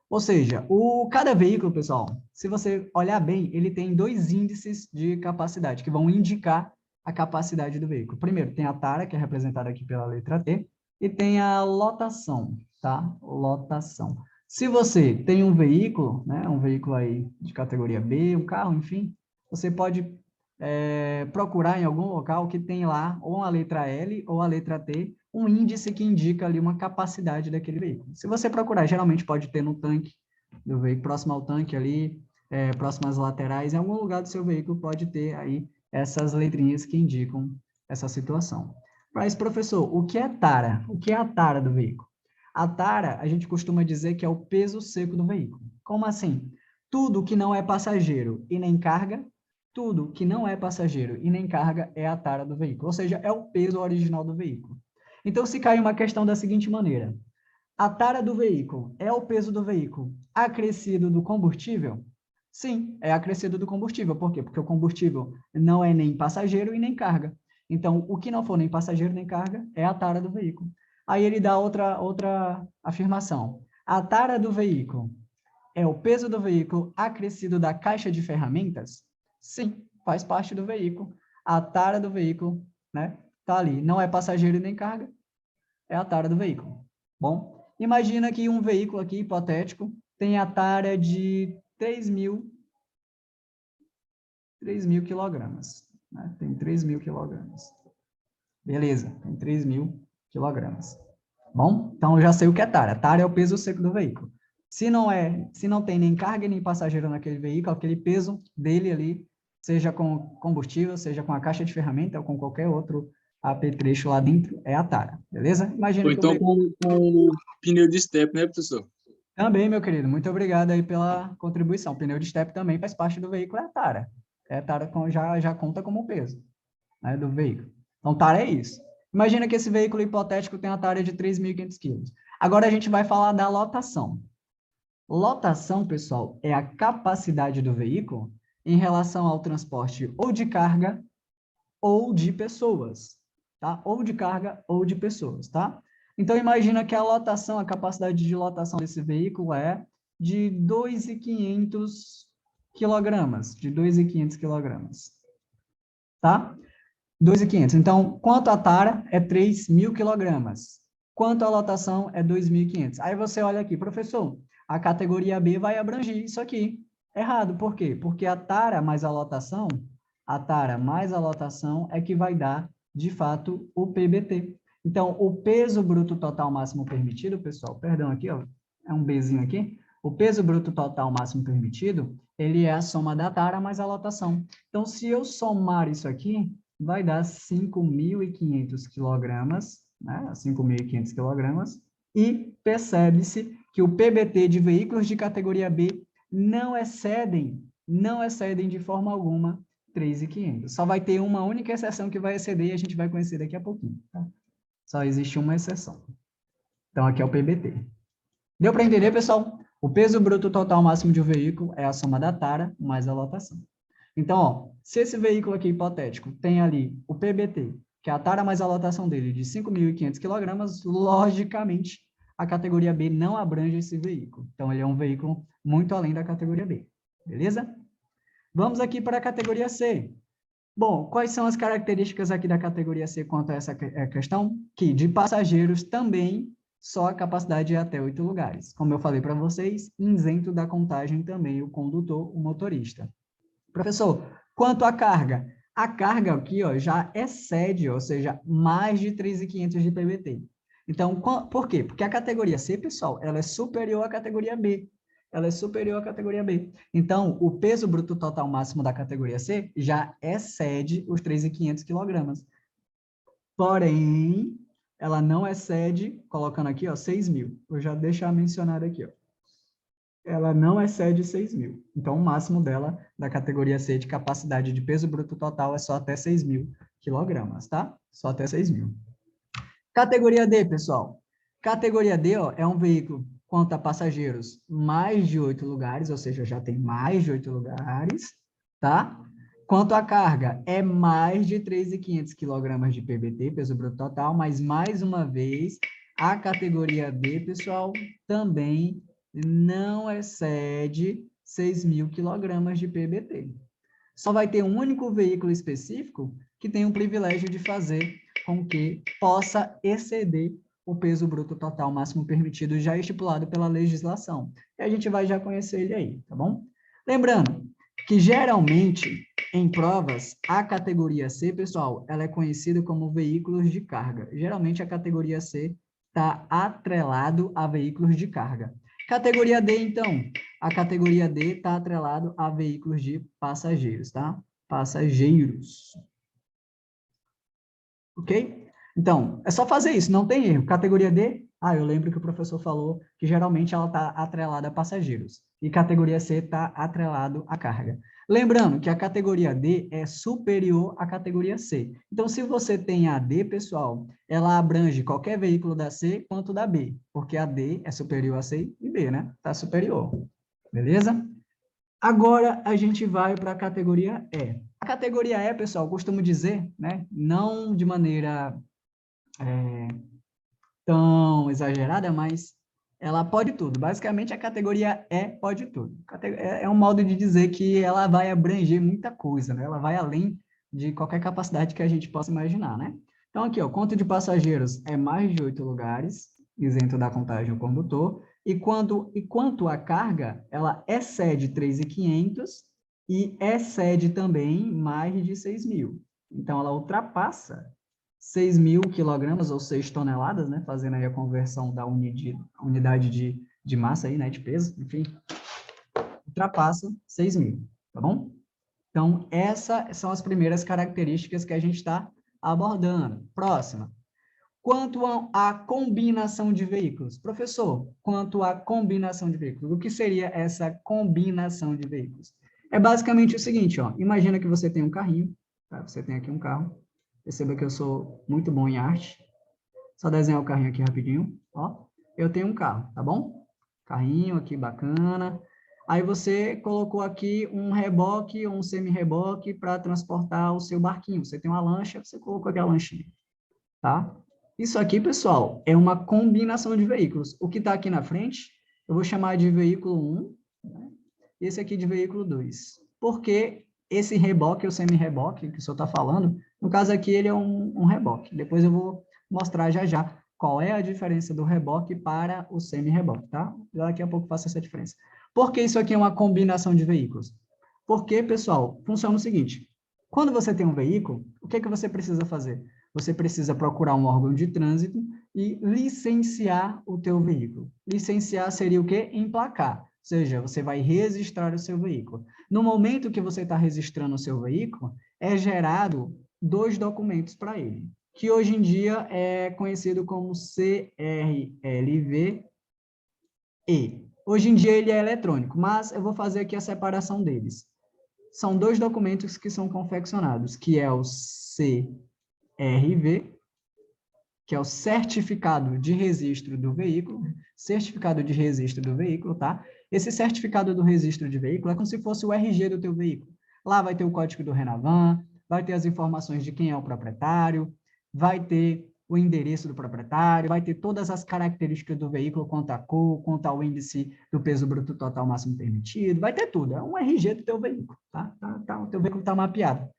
Ou seja, cada veículo, pessoal, se você olhar bem, ele tem 2 índices de capacidade, que vão indicar a capacidade do veículo. Primeiro, tem a tara, que é representada aqui pela letra T, e tem a lotação, tá? Lotação. Se você tem um veículo, né, um veículo aí de categoria B, um carro, enfim, você pode procurar em algum local que tem lá ou a letra L ou a letra T, um índice que indica ali uma capacidade daquele veículo. Se você procurar, geralmente pode ter no tanque do veículo, próximo ao tanque ali, próximo às laterais, em algum lugar do seu veículo pode ter aí essas letrinhas que indicam essa situação. Mas, professor, o que é tara? O que é a tara do veículo? A tara, a gente costuma dizer que é o peso seco do veículo. Como assim? Tudo que não é passageiro e nem carga, tudo que não é passageiro e nem carga é a tara do veículo, ou seja, é o peso original do veículo. Então, se cai uma questão da seguinte maneira: a tara do veículo é o peso do veículo acrescido do combustível? Sim, é acrescido do combustível. Por quê? Porque o combustível não é nem passageiro e nem carga. Então, o que não for nem passageiro nem carga é a tara do veículo. Aí ele dá outra afirmação. A tara do veículo é o peso do veículo acrescido da caixa de ferramentas? Sim, faz parte do veículo. A tara do veículo, né, tá ali. Não é passageiro nem carga, é a tara do veículo. Bom, imagina que um veículo aqui, hipotético, tem a tara de 3.000 quilogramas. Né? Tem 3.000 quilogramas. Beleza, tem 3.000 quilogramas. Bom, então eu já sei o que é tara. Tara é o peso seco do veículo. Se não tem nem carga nem passageiro naquele veículo, aquele peso dele ali, seja com combustível, seja com a caixa de ferramenta ou com qualquer outro apetrecho lá dentro, é a tara, beleza? Imagina Ou que então com o pneu de step, né, professor? Também, meu querido, muito obrigado aí pela contribuição. O pneu de step também faz parte do veículo, é a tara. A tara já conta como peso, né, do veículo. Então, tara é isso. Imagina que esse veículo hipotético tem a tara de 3.500 quilos. Agora a gente vai falar da lotação. Lotação, pessoal, é a capacidade do veículo em relação ao transporte ou de carga ou de pessoas, tá? Ou de carga ou de pessoas, tá? Então, imagina que a lotação, a capacidade de lotação desse veículo é de 2.500 quilogramas, tá? 2.500. Então, quanto a tara é 3.000 quilogramas. Quanto a lotação é 2.500. Aí você olha aqui, professor, a categoria B vai abranger isso aqui. Errado, por quê? Porque a tara mais a lotação é que vai dar, de fato, o PBT. Então, o peso bruto total máximo permitido, pessoal, perdão aqui, ó, é um Bzinho aqui, o peso bruto total máximo permitido, ele é a soma da tara mais a lotação. Então, se eu somar isso aqui, vai dar 5.500 quilogramas, né? 5.500 quilogramas, e percebe-se que o PBT de veículos de categoria B não excedem de forma alguma 3.500. Só vai ter uma única exceção que vai exceder e a gente vai conhecer daqui a pouquinho. Tá? Só existe uma exceção. Então, aqui é o PBT. Deu para entender, pessoal? O peso bruto total máximo de um veículo é a soma da tara mais a lotação. Então, ó, se esse veículo aqui hipotético tem ali o PBT, que é a tara mais a lotação dele, de 5.500 quilogramas, logicamente, a categoria B não abrange esse veículo. Então, ele é um veículo muito além da categoria B. Beleza? Vamos aqui para a categoria C. Bom, quais são as características aqui da categoria C quanto a essa questão? Que de passageiros também só a capacidade é até 8 lugares. Como eu falei para vocês, isento da contagem também o condutor, o motorista. Professor, quanto à carga? A carga aqui ó, já excede, ou seja, mais de 3.500 de PBT. Então, por quê? Porque a categoria C, pessoal, ela é superior à categoria B. Ela é superior à categoria B. Então, o peso bruto total máximo da categoria C já excede os 3.500 quilogramas. Porém, ela não excede, colocando aqui, ó, 6.000. Vou já deixar mencionado aqui, ó. Ela não excede 6.000. Então, o máximo dela, da categoria C, de capacidade de peso bruto total, é só até 6.000 quilogramas, tá? Só até 6.000. Categoria D, pessoal. Categoria D, ó, é um veículo quanto a passageiros mais de 8 lugares, ou seja, já tem mais de 8 lugares, tá? Quanto à carga, é mais de 3.500 quilogramas de PBT, peso bruto total, mas, mais uma vez, a categoria D, pessoal, também não excede 6.000 quilogramas de PBT. Só vai ter um único veículo específico que tem o privilégio de fazer com que possa exceder o peso bruto total máximo permitido já estipulado pela legislação. E a gente vai já conhecer ele aí, tá bom? Lembrando que, geralmente, em provas, a categoria C, pessoal, ela é conhecida como veículos de carga. Geralmente, a categoria C está atrelado a veículos de carga. Categoria D, então, a categoria D está atrelado a veículos de passageiros, tá? Passageiros. Ok? Então, é só fazer isso, não tem erro. Categoria D, eu lembro que o professor falou que geralmente ela está atrelada a passageiros. E categoria C está atrelado à carga. Lembrando que a categoria D é superior à categoria C. Então, se você tem a D, pessoal, ela abrange qualquer veículo da C quanto da B, porque a D é superior a C e B, né? Está superior. Beleza? Agora, a gente vai para a categoria E. A categoria E, pessoal, costumo dizer, né, não de maneira tão exagerada, mas ela pode tudo. Basicamente, a categoria E pode tudo. É um modo de dizer que ela vai abranger muita coisa, né? Ela vai além de qualquer capacidade que a gente possa imaginar, né? Então, aqui, ó, quanto de passageiros é mais de 8 lugares, isento da contagem o condutor, e quanto à carga, ela excede 3.500 e excede também mais de 6.000. Então, ela ultrapassa 6.000 quilogramas ou 6 toneladas, né? Fazendo aí a conversão da unidade de massa aí, né? De peso, enfim. Ultrapassa 6.000, tá bom? Então, essas são as primeiras características que a gente está abordando. Próxima. Quanto à combinação de veículos. Professor, quanto à combinação de veículos, o que seria essa combinação de veículos? É basicamente o seguinte, ó, imagina que você tem um carrinho, tá? Você tem aqui um carro, perceba que eu sou muito bom em arte, só desenhar o carrinho aqui rapidinho, ó, eu tenho um carro, tá bom? Carrinho aqui bacana, aí você colocou aqui um reboque ou um semi-reboque para transportar o seu barquinho, você tem uma lancha, você colocou aqui a lanchinha, tá? Isso aqui, pessoal, é uma combinação de veículos. O que está aqui na frente, eu vou chamar de veículo 1, né? E esse aqui de veículo 2. Porque esse reboque, ou semi-reboque, que o senhor está falando, no caso aqui, ele é um reboque. Depois eu vou mostrar já qual é a diferença do reboque para o semi-reboque, tá? Daqui a pouco eu faço essa diferença. Por que isso aqui é uma combinação de veículos? Porque, pessoal, funciona o seguinte. Quando você tem um veículo, o que é que você precisa fazer? Você precisa procurar um órgão de trânsito e licenciar o teu veículo. Licenciar seria o quê? Emplacar. Ou seja, você vai registrar o seu veículo. No momento que você está registrando o seu veículo, é gerado 2 documentos para ele, que hoje em dia é conhecido como CRLV-E. Hoje em dia ele é eletrônico, mas eu vou fazer aqui a separação deles. São 2 documentos que são confeccionados, que é o CRV, que é o certificado de registro do veículo, tá? Esse certificado do registro de veículo é como se fosse o RG do teu veículo. Lá vai ter o código do Renavan, vai ter as informações de quem é o proprietário, vai ter o endereço do proprietário, vai ter todas as características do veículo, quanto à cor, quanto ao índice do peso bruto total máximo permitido, vai ter tudo, é um RG do teu veículo, tá? O teu veículo está mapeado.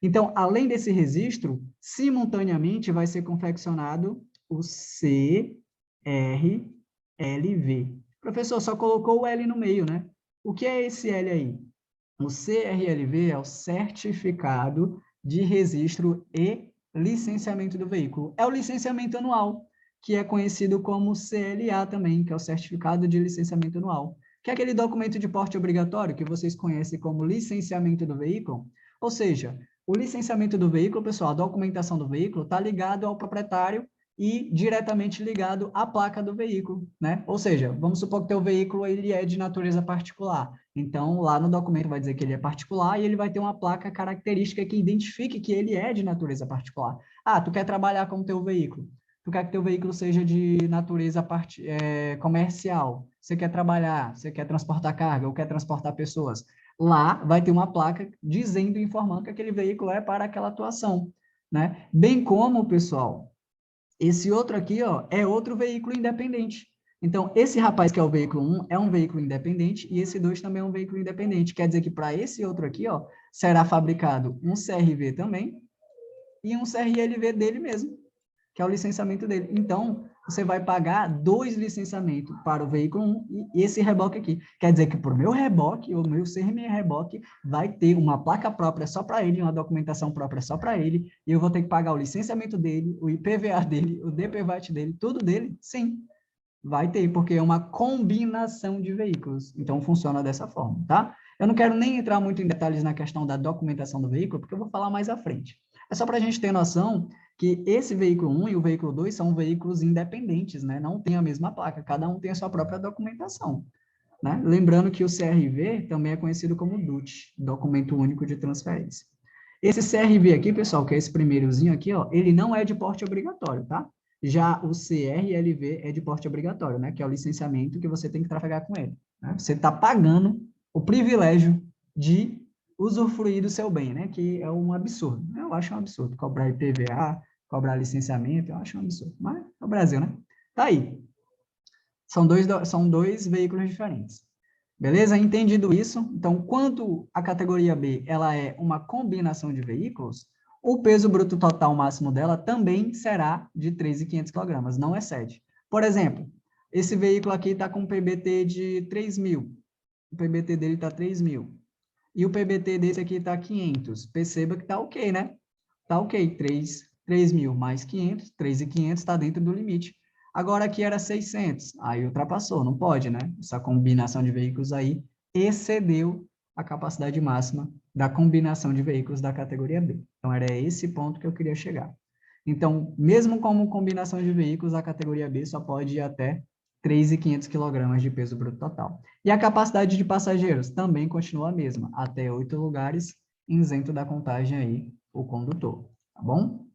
Então, além desse registro, simultaneamente vai ser confeccionado o CRLV. Professor, só colocou o L no meio, né? O que é esse L aí? O CRLV é o Certificado de Registro e Licenciamento do Veículo. É o licenciamento anual, que é conhecido como CLA também, que é o Certificado de Licenciamento Anual, que é aquele documento de porte obrigatório que vocês conhecem como licenciamento do veículo. Ou seja, o licenciamento do veículo, pessoal, a documentação do veículo está ligado ao proprietário e diretamente ligado à placa do veículo, né? Ou seja, vamos supor que teu veículo ele é de natureza particular. Então, lá no documento vai dizer que ele é particular e ele vai ter uma placa característica que identifique que ele é de natureza particular. Ah, tu quer trabalhar com o teu veículo. Tu quer que teu veículo seja de natureza comercial. Você quer trabalhar, você quer transportar carga ou quer transportar pessoas. Lá vai ter uma placa dizendo, informando que aquele veículo é para aquela atuação, né? Bem como, pessoal, esse outro aqui, ó, é outro veículo independente. Então, esse rapaz que é o veículo 1 é um veículo independente e esse 2 também é um veículo independente. Quer dizer que para esse outro aqui, ó, será fabricado um CRV também e um CRLV dele mesmo, que é o licenciamento dele. Então, você vai pagar 2 licenciamentos para o veículo 1 e esse reboque aqui. Quer dizer que para o meu reboque, o meu CRM-reboque, vai ter uma placa própria só para ele, uma documentação própria só para ele, e eu vou ter que pagar o licenciamento dele, o IPVA dele, o DPVAT dele, tudo dele? Sim, vai ter, porque é uma combinação de veículos. Então, funciona dessa forma, tá? Eu não quero nem entrar muito em detalhes na questão da documentação do veículo, porque eu vou falar mais à frente. É só para a gente ter noção que esse veículo 1 e o veículo 2 são veículos independentes, né? Não tem a mesma placa, cada um tem a sua própria documentação, né? Lembrando que o CRV também é conhecido como DUT, Documento Único de Transferência. Esse CRV aqui, pessoal, que é esse primeirozinho aqui, ó, ele não é de porte obrigatório, tá? Já o CRLV é de porte obrigatório, né? Que é o licenciamento que você tem que trafegar com ele, né? Você está pagando o privilégio de usufruir do seu bem, né? Que é um absurdo. Eu acho um absurdo. Cobrar IPVA, cobrar licenciamento, eu acho um absurdo. Mas é o Brasil, né? Tá aí. São dois veículos diferentes. Beleza? Entendido isso, então, quando a categoria B ela é uma combinação de veículos, o peso bruto total máximo dela também será de 3.500 kg, não excede. Por exemplo, esse veículo aqui está com um PBT de 3.000. O PBT dele está 3.000. E o PBT desse aqui está 500. Perceba que está ok, né? Está ok. 3.000 mais 500, 3.500 está dentro do limite. Agora aqui era 600, aí ultrapassou, não pode, né? Essa combinação de veículos aí excedeu a capacidade máxima da combinação de veículos da categoria B. Então, era esse ponto que eu queria chegar. Então, mesmo como combinação de veículos, a categoria B só pode ir até 3.500 kg de peso bruto total. E a capacidade de passageiros também continua a mesma, até 8 lugares, isento da contagem aí o condutor, tá bom?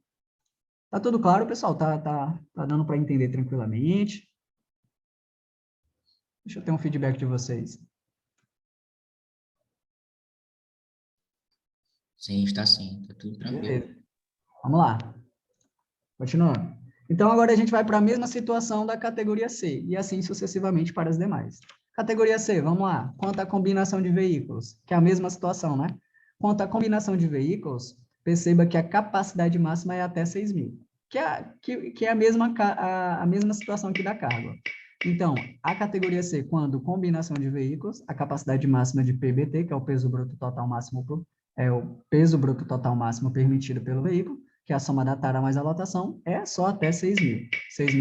Tá tudo claro, pessoal? Tá dando para entender tranquilamente? Deixa eu ter um feedback de vocês. Sim, está sim, está tudo tranquilo. Beleza. Vamos lá. Continuando. Então, agora a gente vai para a mesma situação da categoria C, e assim sucessivamente para as demais. Categoria C, vamos lá. Quanto à combinação de veículos, que é a mesma situação, né? Quanto à combinação de veículos, perceba que a capacidade máxima é até 6.000, que é a mesma situação aqui da carga. Então, a categoria C, quando combinação de veículos, a capacidade máxima de PBT, que é o peso bruto total máximo, permitido pelo veículo, que é a soma da tara mais a lotação, é só até 6.000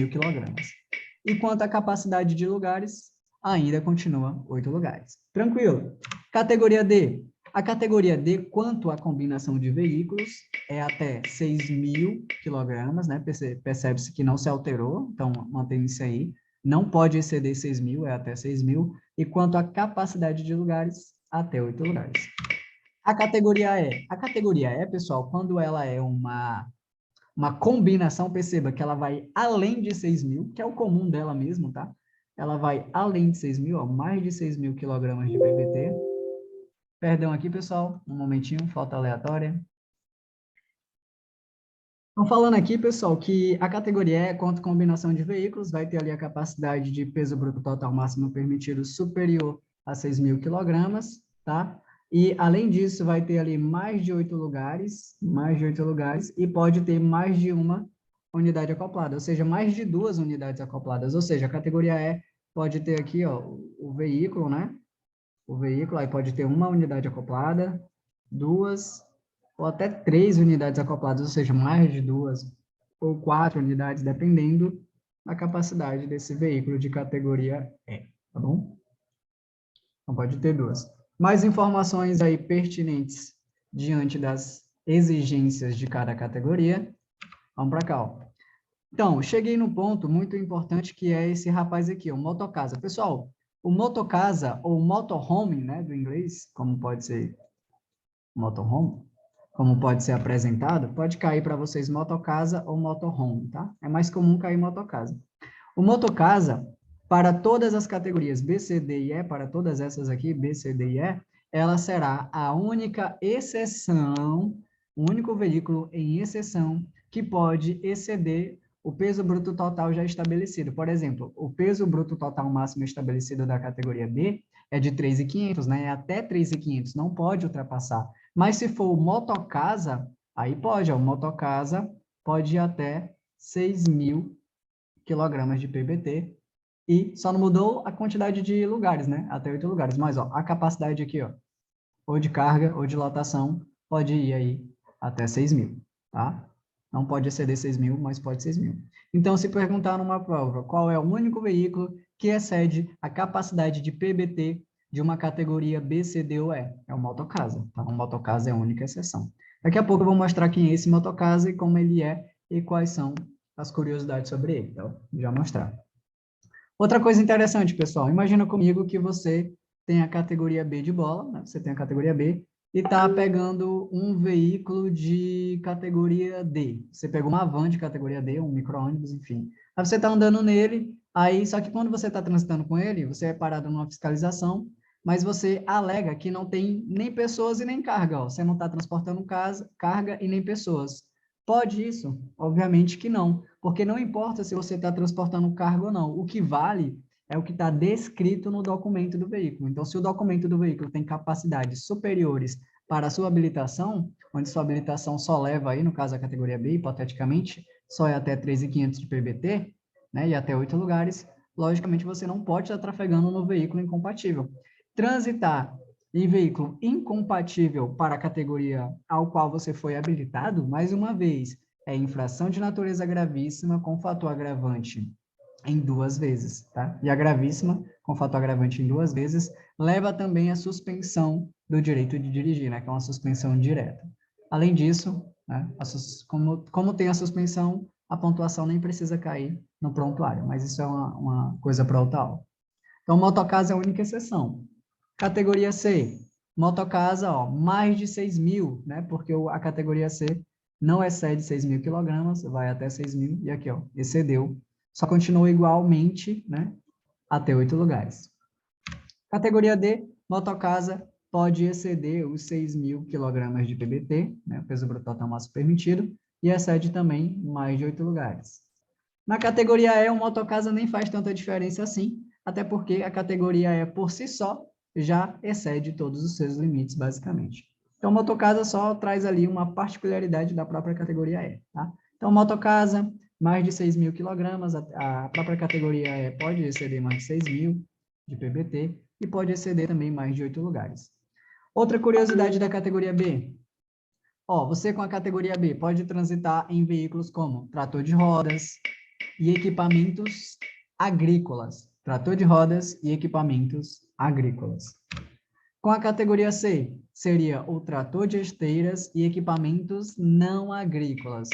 kg. E quanto à capacidade de lugares, ainda continua 8 lugares. Tranquilo. Categoria D. A categoria D, quanto à combinação de veículos, é até 6.000 kg, né? Percebe-se que não se alterou, então mantém isso aí. Não pode exceder 6.000, é até 6.000. E quanto à capacidade de lugares, até 8 lugares. A categoria E, pessoal, quando ela é uma combinação, perceba que ela vai além de 6.000, que é o comum dela mesmo, tá? Ela vai além de 6.000, ó, mais de 6.000 kg de PBT. Perdão aqui, pessoal, um momentinho, falta aleatória. Estão falando aqui, pessoal, que a categoria E, quanto combinação de veículos, vai ter ali a capacidade de peso bruto total máximo permitido superior a 6.000 kg, tá? E, além disso, vai ter ali mais de 8 lugares, e pode ter mais de uma unidade acoplada, ou seja, mais de 2 unidades acopladas. Ou seja, a categoria E pode ter aqui, ó, o veículo, né? O veículo, aí pode ter uma unidade acoplada, 2, ou até 3 unidades acopladas, ou seja, mais de 2 ou 4 unidades, dependendo da capacidade desse veículo de categoria E, tá bom? Então, pode ter 2. Mais informações aí pertinentes diante das exigências de cada categoria. Vamos para cá, ó. Então, cheguei no ponto muito importante que é esse rapaz aqui, o motocasa. Pessoal, o motocasa, ou motorhome, né, do inglês, como pode ser motorhome, como pode ser apresentado, pode cair para vocês motocasa ou motorhome, tá? É mais comum cair motocasa. O motocasa, para todas as categorias B, C, D e E, para todas essas aqui, B, C, D e E, ela será a única exceção, o único veículo em exceção que pode exceder o peso bruto total já estabelecido. Por exemplo, o peso bruto total máximo estabelecido da categoria B é de 3.500, né? É até 3.500, não pode ultrapassar. Mas se for o motocasa, aí pode, ó, o motocasa pode ir até 6.000 quilogramas de PBT, e só não mudou a quantidade de lugares, né? Até 8 lugares. Mas, ó, a capacidade aqui, ó, ou de carga ou de lotação, pode ir aí até 6.000, tá? Não pode exceder 6.000, mas pode 6.000. Então, se perguntar numa prova qual é o único veículo que excede a capacidade de PBT de uma categoria B, C, D ou E, é o motocasa, tá? O motocasa é a única exceção. Daqui a pouco eu vou mostrar quem é esse motocasa e como ele é e quais são as curiosidades sobre ele, tá? Já mostrar. Outra coisa interessante, pessoal, imagina comigo que você tem a categoria B de bola, né? Você tem a categoria B e está pegando um veículo de categoria D. Você pegou uma van de categoria D, um micro-ônibus, enfim. Aí você está andando nele, aí só que quando você está transitando com ele, você é parado numa fiscalização, mas você alega que não tem nem pessoas e nem carga, ó. Você não está transportando carga e nem pessoas. Pode isso? Obviamente que não, porque não importa se você está transportando carga ou não. O que vale é o que está descrito no documento do veículo. Então, se o documento do veículo tem capacidades superiores para a sua habilitação, onde sua habilitação só leva aí, no caso a categoria B, hipoteticamente, só é até 3.500 de PBT, né, e até 8 lugares, logicamente você não pode estar trafegando no veículo incompatível. Transitar em veículo incompatível para a categoria ao qual você foi habilitado, mais uma vez, é infração de natureza gravíssima com fator agravante em 2 vezes, tá? E a gravíssima, com fator agravante em 2 vezes, leva também à suspensão do direito de dirigir, né? Que é uma suspensão direta. Além disso, né, como tem a suspensão, a pontuação nem precisa cair no prontuário, mas isso é uma coisa para outra aula. Então, motocasa é a única exceção. Categoria C, motocasa, ó, mais de 6.000, né? Porque a categoria C não excede 6.000 quilogramas, vai até 6.000, e aqui, ó, excedeu. Só continua igualmente, né? Até 8 lugares. Categoria D, motocasa pode exceder os 6.000 quilogramas de PBT, né? O peso bruto total máximo permitido, e excede também mais de 8 lugares. Na categoria E, o motocasa nem faz tanta diferença assim, até porque a categoria E, por si só, já excede todos os seus limites, basicamente. Então, o motocasa só traz ali uma particularidade da própria categoria E, tá? Então, motocasa, mais de 6.000 quilogramas, a própria categoria E pode exceder mais de 6.000 de PBT e pode exceder também mais de 8 lugares. Outra curiosidade da categoria B. Ó, você com a categoria B pode transitar em veículos como trator de rodas e equipamentos agrícolas. Trator de rodas e equipamentos agrícolas. Com a categoria C, seria o trator de esteiras e equipamentos não agrícolas.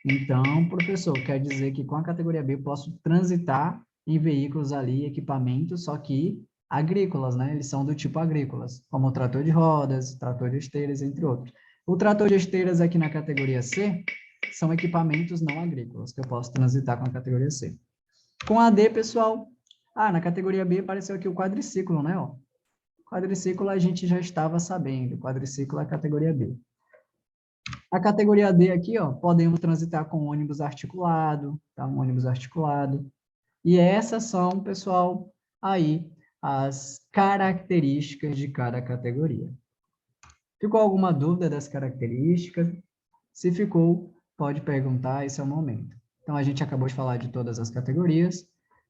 Então, professor, quer dizer que com a categoria B eu posso transitar em veículos ali, equipamentos, só que agrícolas, né? Eles são do tipo agrícolas, como o trator de rodas, trator de esteiras, entre outros. O trator de esteiras aqui na categoria C são equipamentos não agrícolas, que eu posso transitar com a categoria C. Com a D, pessoal, na categoria B apareceu aqui o quadriciclo, né? Ó. Quadriciclo a gente já estava sabendo, quadriciclo é a categoria B. A categoria D aqui, ó, podemos transitar com ônibus articulado, tá? Um ônibus articulado. E essas são, pessoal, aí as características de cada categoria. Ficou alguma dúvida das características? Se ficou, pode perguntar, esse é o momento. Então, a gente acabou de falar de todas as categorias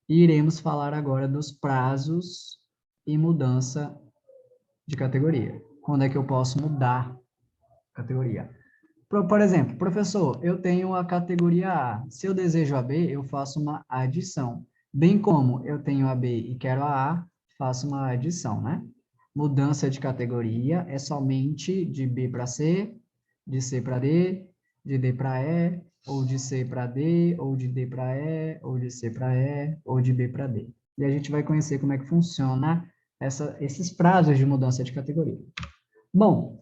e iremos falar agora dos prazos e mudança de categoria. Quando é que eu posso mudar categoria? Por exemplo, professor, eu tenho a categoria A. Se eu desejo a B, eu faço uma adição. Bem como eu tenho a B e quero a A, faço uma adição, né? Mudança de categoria é somente de B para C, de C para D, de D para E, ou de C para D, ou de D para E, ou de C para E, ou de B para D. E a gente vai conhecer como é que funciona esses prazos de mudança de categoria. Bom,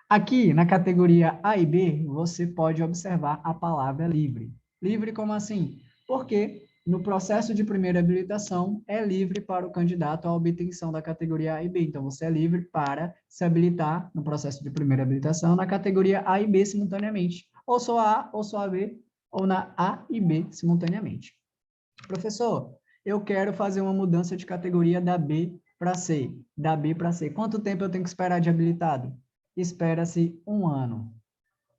aqui na categoria A e B, você pode observar a palavra livre. Livre como assim? Porque no processo de primeira habilitação é livre para o candidato à obtenção da categoria A e B. Então, você é livre para se habilitar no processo de primeira habilitação na categoria A e B simultaneamente. Ou só A, ou só a B, ou na A e B simultaneamente. Professor, eu quero fazer uma mudança de categoria da B para C. Da B para C. Quanto tempo eu tenho que esperar de habilitado? Espera-se 1 ano.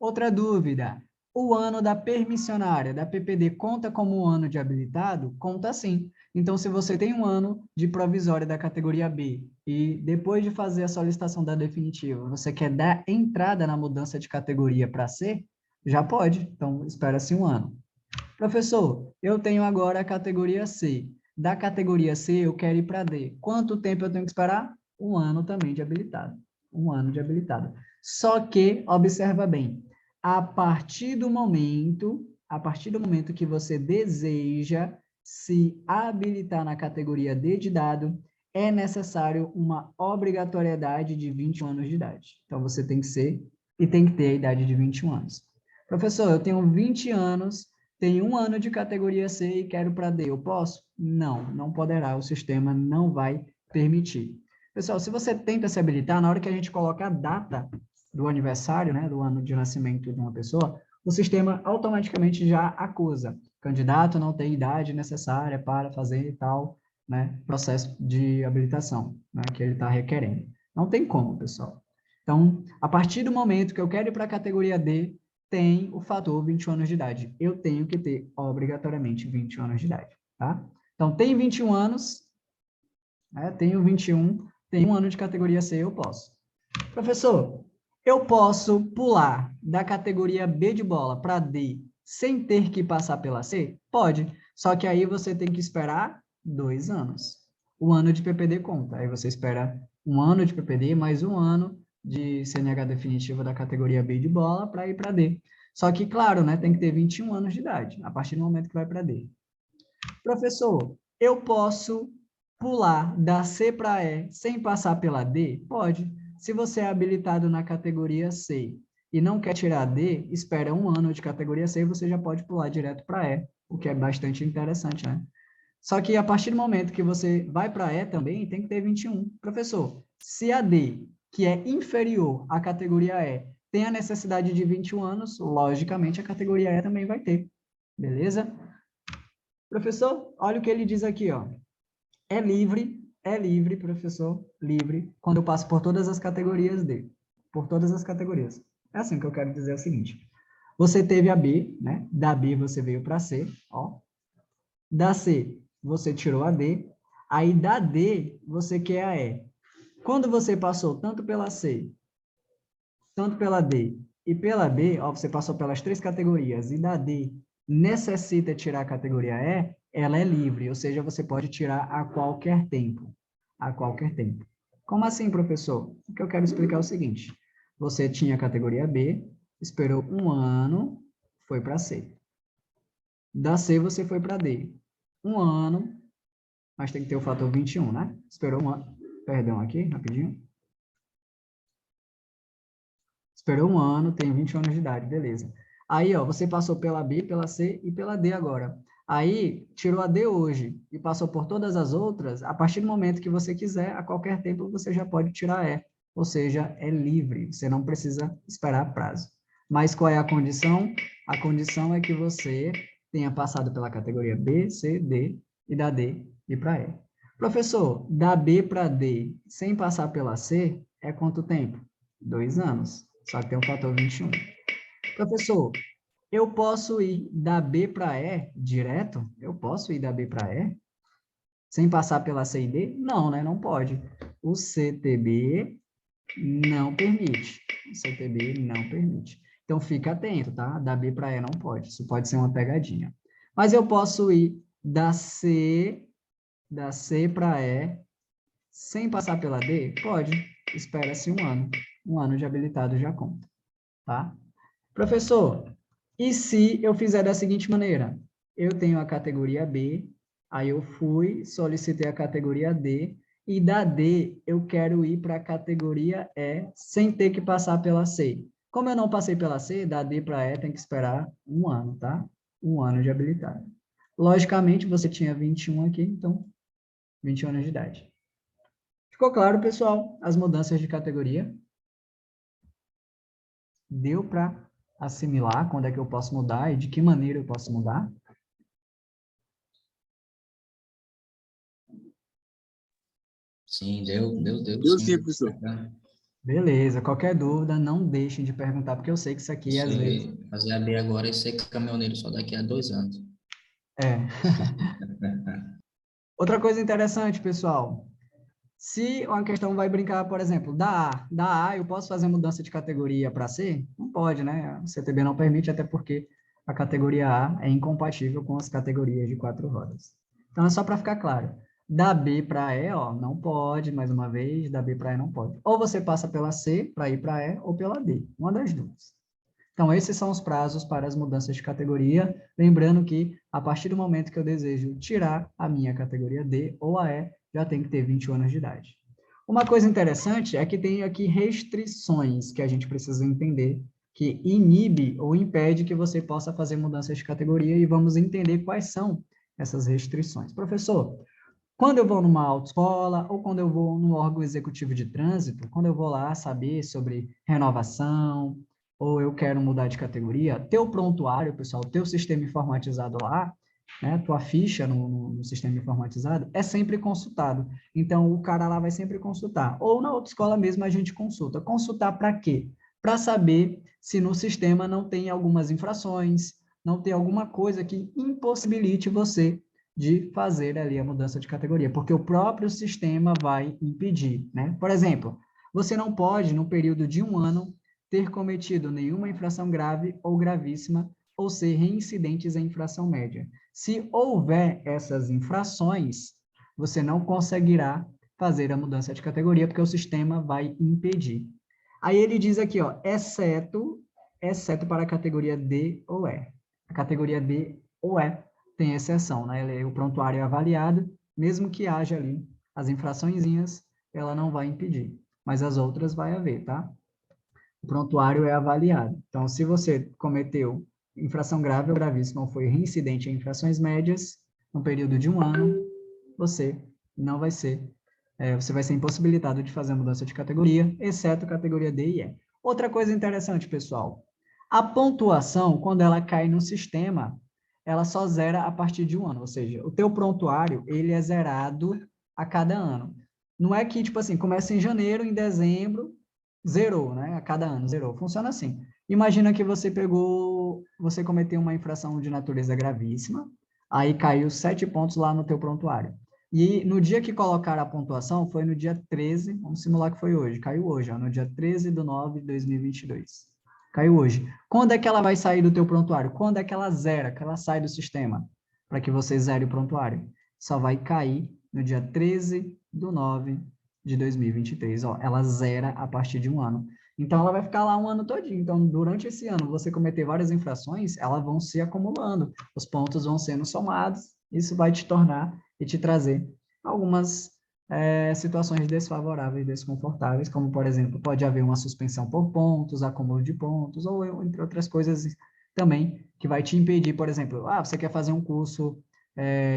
Outra dúvida, o ano da permissionária, da PPD, conta como um ano de habilitado? Conta sim. Então, se você tem 1 ano de provisória da categoria B e depois de fazer a solicitação da definitiva, você quer dar entrada na mudança de categoria para C, já pode. Então, espera-se 1 ano. Professor, eu tenho agora a categoria C. Da categoria C, eu quero ir para D. Quanto tempo eu tenho que esperar? 1 ano também de habilitado. 1 ano de habilitado. Só que, observa bem, a partir do momento que você deseja se habilitar na categoria D de dado, é necessário uma obrigatoriedade de 21 anos de idade. Então, você tem que ser e tem que ter a idade de 21 anos. Professor, eu tenho 20 anos, tenho 1 ano de categoria C e quero para D. Eu posso? Não, não poderá. O sistema não vai permitir. Pessoal, se você tenta se habilitar, na hora que a gente coloca a data do aniversário, né, do ano de nascimento de uma pessoa, o sistema automaticamente já acusa. Candidato não tem idade necessária para fazer tal, né, processo de habilitação, né, que ele está requerendo. Não tem como, pessoal. Então, a partir do momento que eu quero ir para a categoria D, tem o fator 21 anos de idade. Eu tenho que ter, obrigatoriamente, 21 anos de idade, tá? Então, tem 21 anos, né? Tenho 21, tenho 1 ano de categoria C, eu posso. Professor, eu posso pular da categoria B de bola para D sem ter que passar pela C? Pode, só que aí você tem que esperar 2 anos. O ano de PPD conta, aí você espera 1 ano de PPD mais 1 ano de CNH definitivo da categoria B de bola para ir para D. Só que, claro, né, tem que ter 21 anos de idade, a partir do momento que vai para D. Professor, eu posso pular da C para E sem passar pela D? Pode. Se você é habilitado na categoria C e não quer tirar D, espera 1 ano de categoria C e você já pode pular direto para E, o que é bastante interessante, né? Só que a partir do momento que você vai para E também, tem que ter 21. Professor, se a D, que é inferior à categoria E, tem a necessidade de 21 anos, logicamente a categoria E também vai ter. Beleza? Professor, olha o que ele diz aqui, ó. É livre, professor, livre, quando eu passo por todas as categorias D. Por todas as categorias. É assim que eu quero dizer o seguinte. Você teve a B, né? Da B você veio para C, ó. Da C, você tirou a D. Aí da D, você quer a E. Quando você passou tanto pela C, tanto pela D e pela B, ó, você passou pelas 3 categorias, e da D necessita tirar a categoria E, ela é livre, ou seja, você pode tirar a qualquer tempo. A qualquer tempo. Como assim, professor? O que eu quero explicar é o seguinte. Você tinha a categoria B, esperou 1 ano, foi para C. Da C, você foi para D. 1 ano, mas tem que ter o fator 21, né? Esperou 1 ano. Perdão aqui, rapidinho. Esperou 1 ano, tem 21 anos de idade, beleza. Aí, ó, você passou pela B, pela C e pela D agora. Aí, tirou a D hoje e passou por todas as outras, a partir do momento que você quiser, a qualquer tempo, você já pode tirar a E. Ou seja, é livre, você não precisa esperar prazo. Mas qual é a condição? A condição é que você tenha passado pela categoria B, C, D e da D e para E. Professor, da B para D sem passar pela C é quanto tempo? 2 anos. Só que tem o fator 21. Professor, eu posso ir da B para E direto? Eu posso ir da B para E? Sem passar pela C e D? Não, né? Não pode. O CTB não permite. O CTB não permite. Então, fica atento, tá? Da B para E não pode. Isso pode ser uma pegadinha. Mas eu posso ir da C para E sem passar pela D? Pode. Espera-se 1 ano. 1 ano de habilitado já conta, tá? Professor, e se eu fizer da seguinte maneira? Eu tenho a categoria B, aí eu fui, solicitei a categoria D, e da D eu quero ir para a categoria E sem ter que passar pela C. Como eu não passei pela C, da D para E tem que esperar 1 ano, tá? 1 ano de habilitado. Logicamente, você tinha 21 aqui, então 21 anos de idade. Ficou claro, pessoal, as mudanças de categoria? Deu para assimilar quando é que eu posso mudar e de que maneira eu posso mudar? Sim, deu Deu sim, sim. professor. Beleza, qualquer dúvida, não deixem de perguntar, porque eu sei que isso aqui, às vezes... Você fazer a B agora e ser caminhoneiro só daqui a 2 anos. É. Outra coisa interessante, pessoal, se uma questão vai brincar, por exemplo, da A eu posso fazer mudança de categoria para C? Não pode, né? O CTB não permite, até porque a categoria A é incompatível com as categorias de 4 rodas. Então, é só para ficar claro. Da B para E, ó, não pode, mais uma vez, da B para E não pode. Ou você passa pela C para ir para E, ou pela D, uma das duas. Então, esses são os prazos para as mudanças de categoria, lembrando que, a partir do momento que eu desejo tirar a minha categoria D ou a E, já tem que ter 21 anos de idade. Uma coisa interessante é que tem aqui restrições que a gente precisa entender, que inibe ou impede que você possa fazer mudanças de categoria, e vamos entender quais são essas restrições. Professor, quando eu vou numa autoescola ou quando eu vou no órgão executivo de trânsito, quando eu vou lá saber sobre renovação, ou eu quero mudar de categoria, teu prontuário, pessoal, teu sistema informatizado lá, né, tua ficha no sistema informatizado, é sempre consultado. Então, o cara lá vai sempre consultar. Ou na autoescola mesmo a gente consulta. Consultar para quê? Para saber se no sistema não tem algumas infrações, não tem alguma coisa que impossibilite você de fazer ali a mudança de categoria, porque o próprio sistema vai impedir, né? Por exemplo, você não pode, no período de 1 ano, ter cometido nenhuma infração grave ou gravíssima ou ser reincidentes em infração média. Se houver essas infrações, você não conseguirá fazer a mudança de categoria, porque o sistema vai impedir. Aí ele diz aqui, ó, exceto para a categoria D ou E. A categoria D ou E tem exceção, né? O prontuário é avaliado, mesmo que haja ali as infraçõezinhas, ela não vai impedir, mas as outras vai haver, tá? O prontuário é avaliado. Então, se você cometeu infração grave ou gravíssima ou foi reincidente em infrações médias, no período de 1 ano, você não vai ser, você vai ser impossibilitado de fazer a mudança de categoria, exceto categoria D e E. Outra coisa interessante, pessoal, a pontuação, quando ela cai no sistema, ela só zera a partir de 1 ano, ou seja, o teu prontuário, ele é zerado a cada ano. Não é que, tipo assim, começa em janeiro, em dezembro, zerou, né? A cada ano, zerou. Funciona assim. Imagina que você cometeu uma infração de natureza gravíssima, aí caiu 7 pontos lá no teu prontuário. E no dia que colocaram a pontuação, foi no dia 13, vamos simular que foi hoje, caiu hoje, ó, no dia 13/9/2022. Caiu hoje. Quando é que ela vai sair do teu prontuário? Quando é que ela zera, que ela sai do sistema? Para que você zere o prontuário. Só vai cair no dia 13/9/2023. Ó, ela zera a partir de 1 ano. Então, ela vai ficar lá 1 ano todinho. Então, durante esse ano, você cometer várias infrações, elas vão se acumulando. Os pontos vão sendo somados. Isso vai te tornar e te trazer algumas situações desfavoráveis, desconfortáveis, como, por exemplo, pode haver uma suspensão por pontos, acúmulo de pontos, ou entre outras coisas também, que vai te impedir, por exemplo, você quer fazer um curso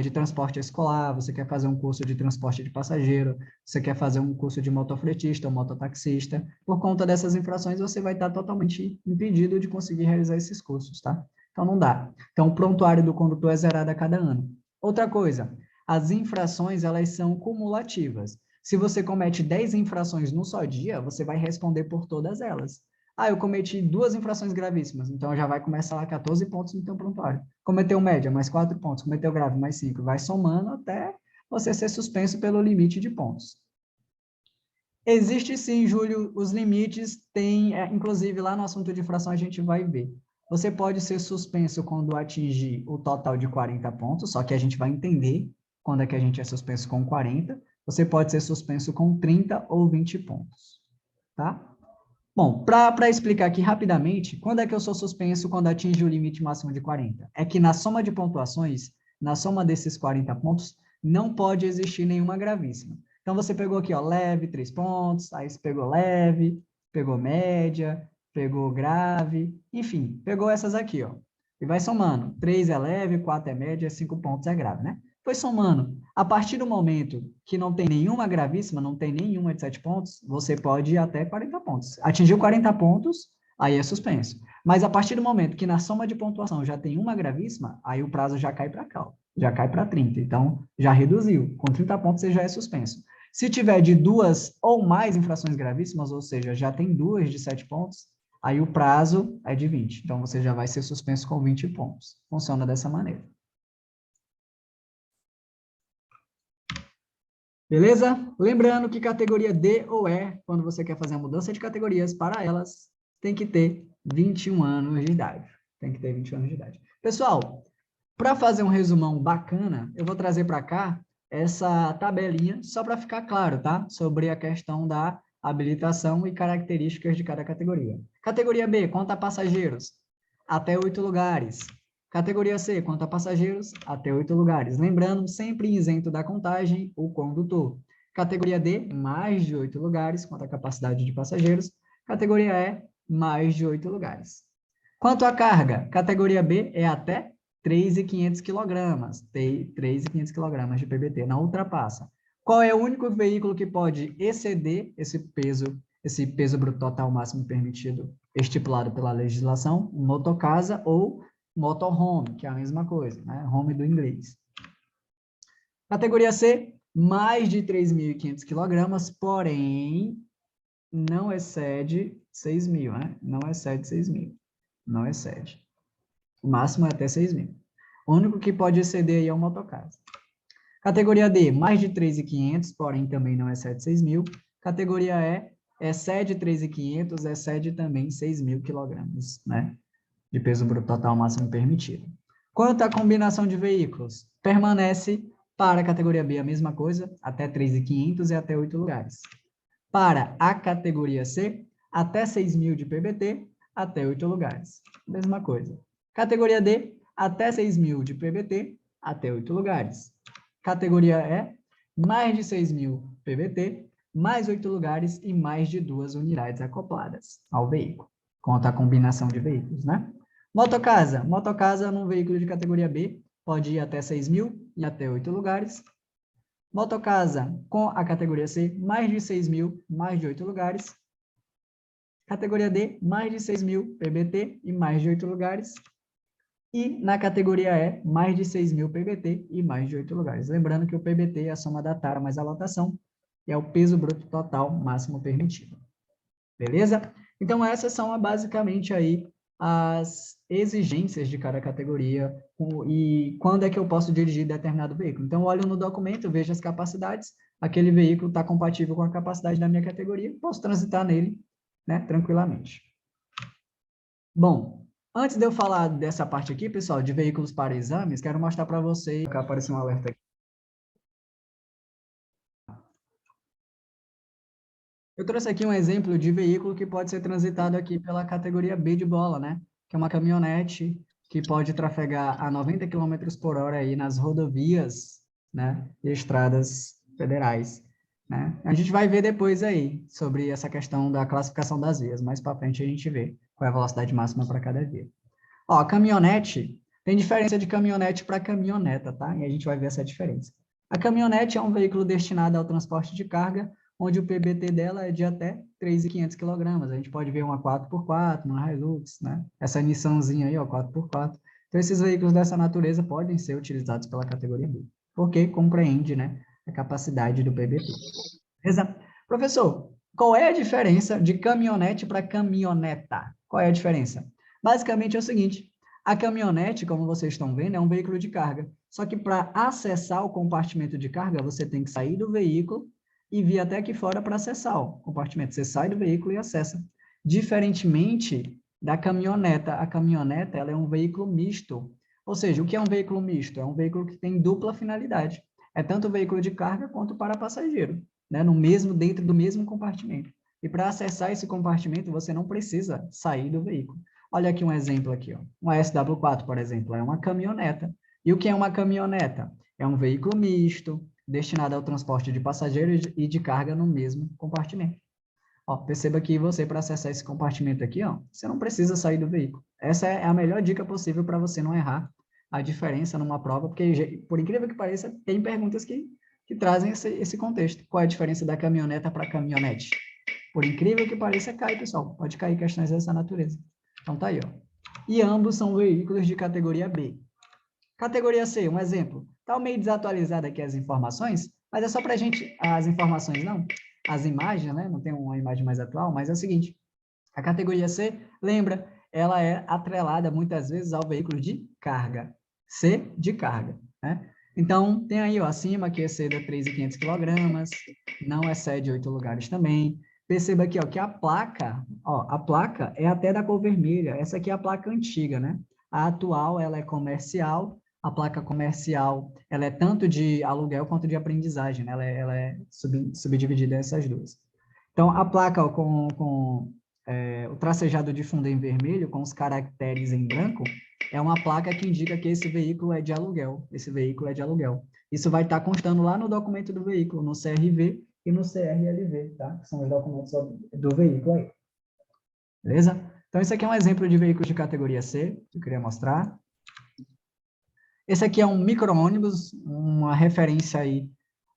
de transporte escolar, você quer fazer um curso de transporte de passageiro, você quer fazer um curso de motofretista ou mototaxista, por conta dessas infrações, você vai estar totalmente impedido de conseguir realizar esses cursos, tá? Então, não dá. Então, o prontuário do condutor é zerado a cada ano. Outra coisa, as infrações, elas são cumulativas. Se você comete 10 infrações num só dia, você vai responder por todas elas. Ah, eu cometi 2 infrações gravíssimas, então já vai começar lá 14 pontos no teu prontuário. Cometeu média, mais 4 pontos. Cometeu grave, mais 5. Vai somando até você ser suspenso pelo limite de pontos. Existe sim, Júlio, os limites tem, inclusive lá no assunto de infração a gente vai ver. Você pode ser suspenso quando atingir o total de 40 pontos, só que a gente vai entender quando é que a gente é suspenso com 40. Você pode ser suspenso com 30 ou 20 pontos, tá? Bom, para explicar aqui rapidamente, quando é que eu sou suspenso quando atinge o limite máximo de 40? É que na soma de pontuações, na soma desses 40 pontos, não pode existir nenhuma gravíssima. Então, você pegou aqui, ó, leve, 3 pontos, aí você pegou leve, pegou média, pegou grave, enfim, pegou essas aqui, ó. E vai somando. 3 é leve, 4 é média, 5 pontos é grave, né? Foi somando. A partir do momento que não tem nenhuma gravíssima, não tem nenhuma de 7 pontos, você pode ir até 40 pontos. Atingiu 40 pontos, aí é suspenso. Mas a partir do momento que na soma de pontuação já tem uma gravíssima, aí o prazo já cai para cá, ó, já cai para 30. Então, já reduziu. Com 30 pontos, você já é suspenso. Se tiver de 2 ou mais infrações gravíssimas, ou seja, já tem 2 de 7 pontos, aí o prazo é de 20. Então, você já vai ser suspenso com 20 pontos. Funciona dessa maneira. Beleza? Lembrando que categoria D ou E, quando você quer fazer a mudança de categorias para elas, tem que ter 21 anos de idade. Tem que ter 21 anos de idade. Pessoal, para fazer um resumão bacana, eu vou trazer para cá essa tabelinha, só para ficar claro, tá? Sobre a questão da habilitação e características de cada categoria. Categoria B, conta passageiros, até 8 lugares. Categoria C, conta passageiros, até 8 lugares. Lembrando, sempre isento da contagem, o condutor. Categoria D, mais de 8 lugares, quanto à capacidade de passageiros. Categoria E, mais de 8 lugares. Quanto à carga, categoria B é até 3.500 kg, 3.500 kg de PBT, não ultrapassa. Qual é o único veículo que pode exceder esse peso bruto total máximo permitido, estipulado pela legislação? Motocasa ou motorhome, que é a mesma coisa, né? Home do inglês. Categoria C, mais de 3.500 kg, porém, não excede 6.000, né? Não excede 6.000. Não excede. O máximo é até 6.000. O único que pode exceder aí é o motocasa. Categoria D, mais de 3.500, porém também não excede 6.000. Categoria E, excede 3.500, excede também 6.000 kg, né? De peso bruto total máximo permitido. Quanto à combinação de veículos, permanece para a categoria B a mesma coisa, até 3.500 e até 8 lugares. Para a categoria C, até 6.000 de PBT, até 8 lugares. Mesma coisa. Categoria D, até 6.000 de PBT, até 8 lugares. Categoria E, mais de 6.000 PBT, mais 8 lugares e mais de 2 unidades acopladas ao veículo. Conta a combinação de veículos, né? Motocasa. Motocasa num veículo de categoria B pode ir até 6.000 e até 8 lugares. Motocasa com a categoria C, mais de 6.000, mais de 8 lugares. Categoria D, mais de 6.000 PBT e mais de 8 lugares. E na categoria E, mais de 6.000 PBT e mais de 8 lugares. Lembrando que o PBT é a soma da tara mais a lotação, e é o peso bruto total máximo permitido. Beleza? Então, essas são basicamente aí as exigências de cada categoria e quando é que eu posso dirigir determinado veículo. Então, olho no documento, vejo as capacidades, aquele veículo está compatível com a capacidade da minha categoria, posso transitar nele, né, tranquilamente. Bom, antes de eu falar dessa parte aqui, pessoal, de veículos para exames, quero mostrar para vocês, apareceu um alerta aqui. Eu trouxe aqui um exemplo de veículo que pode ser transitado aqui pela categoria B de bola, né? Que é uma caminhonete que pode trafegar a 90 km por hora aí nas rodovias, né? E estradas federais, né? A gente vai ver depois aí sobre essa questão da classificação das vias. Mais para frente a gente vê qual é a velocidade máxima para cada via. Ó, caminhonete, tem diferença de caminhonete para caminhoneta, tá? E a gente vai ver essa diferença. A caminhonete é um veículo destinado ao transporte de carga, onde o PBT dela é de até 3.500 kg. A gente pode ver uma 4x4, uma Hilux, né? Essa Nissanzinha aí, ó, 4x4. Então, esses veículos dessa natureza podem ser utilizados pela categoria B, porque compreende, né, a capacidade do PBT. Beleza? Professor, qual é a diferença de caminhonete para caminhoneta? Qual é a diferença? Basicamente é o seguinte, a caminhonete, como vocês estão vendo, é um veículo de carga. Só que para acessar o compartimento de carga, você tem que sair do veículo e vir até aqui fora para acessar o compartimento. Você sai do veículo e acessa. Diferentemente da caminhoneta, a caminhoneta ela é um veículo misto. Ou seja, o que é um veículo misto? É um veículo que tem dupla finalidade. É tanto veículo de carga quanto para passageiro, né? Dentro do mesmo compartimento. E para acessar esse compartimento, você não precisa sair do veículo. Olha aqui um exemplo aqui, ó. Uma SW4, por exemplo, é uma caminhoneta. E o que é uma caminhoneta? É um veículo misto, destinado ao transporte de passageiros e de carga no mesmo compartimento. Ó, perceba que você, para acessar esse compartimento aqui, ó, você não precisa sair do veículo. Essa é a melhor dica possível para você não errar a diferença numa prova, porque, por incrível que pareça, tem perguntas que trazem esse contexto. Qual é a diferença da caminhoneta para caminhonete? Por incrível que pareça, cai, pessoal. Pode cair questões dessa natureza. Então, tá aí, ó. E ambos são veículos de categoria B. Categoria C, um exemplo. Está meio desatualizada aqui as informações, mas é só para a gente... As informações não, as imagens, né? Não tem uma imagem mais atual, mas é o seguinte. A categoria C, lembra, ela é atrelada muitas vezes ao veículo de carga. C de carga, né? Então, tem aí, ó, acima que exceda 3.500 kg, não excede 8 lugares também. Perceba aqui, ó, que a placa é até da cor vermelha. Essa aqui é a placa antiga, né? A atual, ela é comercial. A placa comercial, ela é tanto de aluguel quanto de aprendizagem, né? Ela é subdividida em essas duas. Então, a placa ó, o tracejado de fundo em vermelho, com os caracteres em branco, é uma placa que indica que esse veículo é de aluguel. Esse veículo é de aluguel. Isso vai estar constando lá no documento do veículo, no CRV e no CRLV, tá? Que são os documentos do veículo aí. Beleza? Então, esse aqui é um exemplo de veículo de categoria C, que eu queria mostrar. Esse aqui é um micro-ônibus, uma referência aí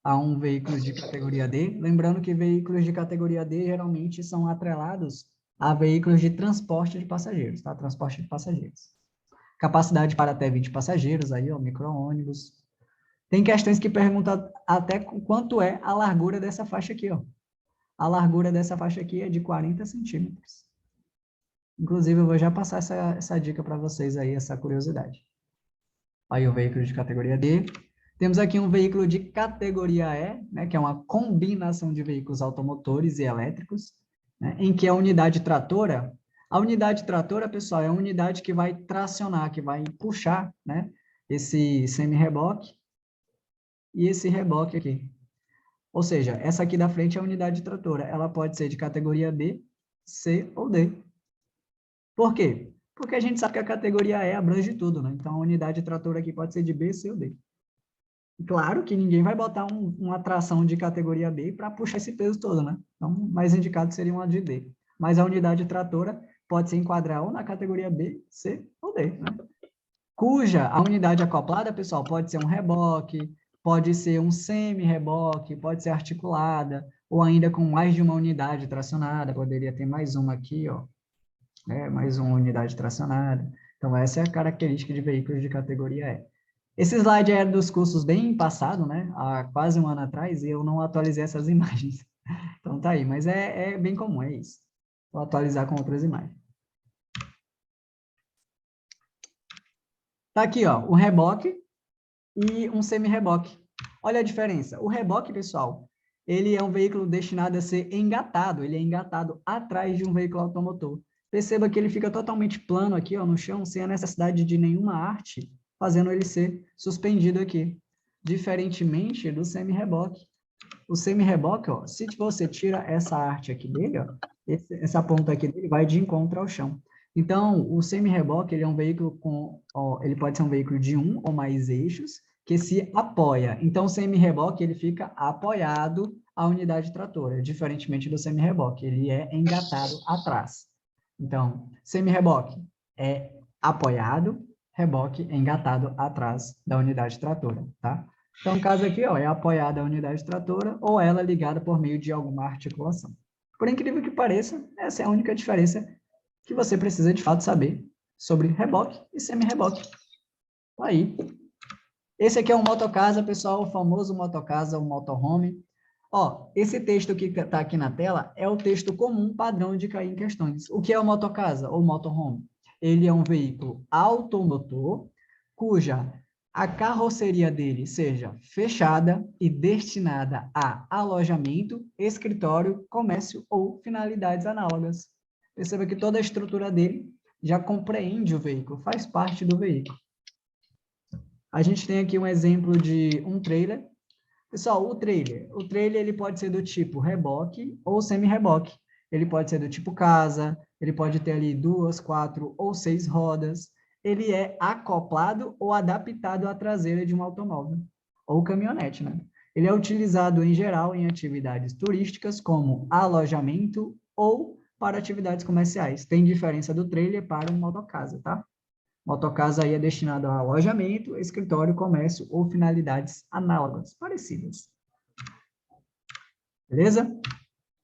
a um veículo de categoria D. Lembrando que veículos de categoria D geralmente são atrelados a veículos de transporte de passageiros, tá? Transporte de passageiros. Capacidade para até 20 passageiros, aí, ó, micro-ônibus. Tem questões que perguntam até quanto é a largura dessa faixa aqui, ó. A largura dessa faixa aqui é de 40 centímetros. Inclusive, eu vou já passar essa dica para vocês aí, essa curiosidade. Aí o veículo de categoria D. Temos aqui um veículo de categoria E, né, que é uma combinação de veículos automotores e elétricos, né, em que a unidade tratora, pessoal, é a unidade que vai tracionar, que vai puxar, né, esse semi-reboque e esse reboque aqui. Ou seja, essa aqui da frente é a unidade tratora. Ela pode ser de categoria B, C ou D. Por quê? Porque a gente sabe que a categoria E abrange tudo, né? Então, a unidade tratora aqui pode ser de B, C ou D. Claro que ninguém vai botar uma tração de categoria B para puxar esse peso todo, né? Então, mais indicado seria uma de D. Mas a unidade tratora pode se enquadrar ou na categoria B, C ou D, né? Cuja a unidade acoplada, pessoal, pode ser um reboque, pode ser um semi-reboque, pode ser articulada, ou ainda com mais de uma unidade tracionada, poderia ter mais uma aqui, ó, né? Mais uma unidade tracionada. Então, essa é a característica de veículos de categoria E. Esse slide era dos cursos bem passado, né? Há quase um ano atrás, e eu não atualizei essas imagens. Então, tá aí, mas é bem comum, é isso. Vou atualizar com outras imagens. Tá aqui, ó, um reboque e um semi-reboque. Olha a diferença. O reboque, pessoal, ele é um veículo destinado a ser engatado. Ele é engatado atrás de um veículo automotor. Perceba que ele fica totalmente plano aqui, ó, no chão, sem a necessidade de nenhuma arte, fazendo ele ser suspendido aqui. Diferentemente do semi-reboque. O semi-reboque, ó, se você tira essa arte aqui dele, ó, essa ponta aqui dele vai de encontro ao chão. Então, o semi-reboque, ele é um veículo ele pode ser um veículo de um ou mais eixos que se apoia. Então, o semi-reboque, ele fica apoiado à unidade tratora, diferentemente do semi-reboque, ele é engatado atrás. Então, semi-reboque é apoiado, reboque é engatado atrás da unidade tratora, tá? Então, no caso aqui, ó, é apoiada a unidade tratora ou ela ligada por meio de alguma articulação. Por incrível que pareça, essa é a única diferença que você precisa, de fato, saber sobre reboque e semi-reboque. Aí. Esse aqui é um motocasa, pessoal, o famoso motocasa, o motorhome. Ó, esse texto que está aqui na tela é o texto comum padrão de cair em questões. O que é o motocasa ou motorhome? Ele é um veículo automotor cuja a carroceria dele seja fechada e destinada a alojamento, escritório, comércio ou finalidades análogas. Perceba que toda a estrutura dele já compreende o veículo, faz parte do veículo. A gente tem aqui um exemplo de um trailer. Pessoal, o trailer ele pode ser do tipo reboque ou semi-reboque. Ele pode ser do tipo casa, ele pode ter ali 2, 4 ou 6 rodas. Ele é acoplado ou adaptado à traseira de um automóvel ou caminhonete, né? Ele é utilizado em geral em atividades turísticas como alojamento ou para atividades comerciais. Tem diferença do trailer para um motocasa, tá? Motocasa aí é destinado a alojamento, escritório, comércio ou finalidades análogas, parecidas. Beleza?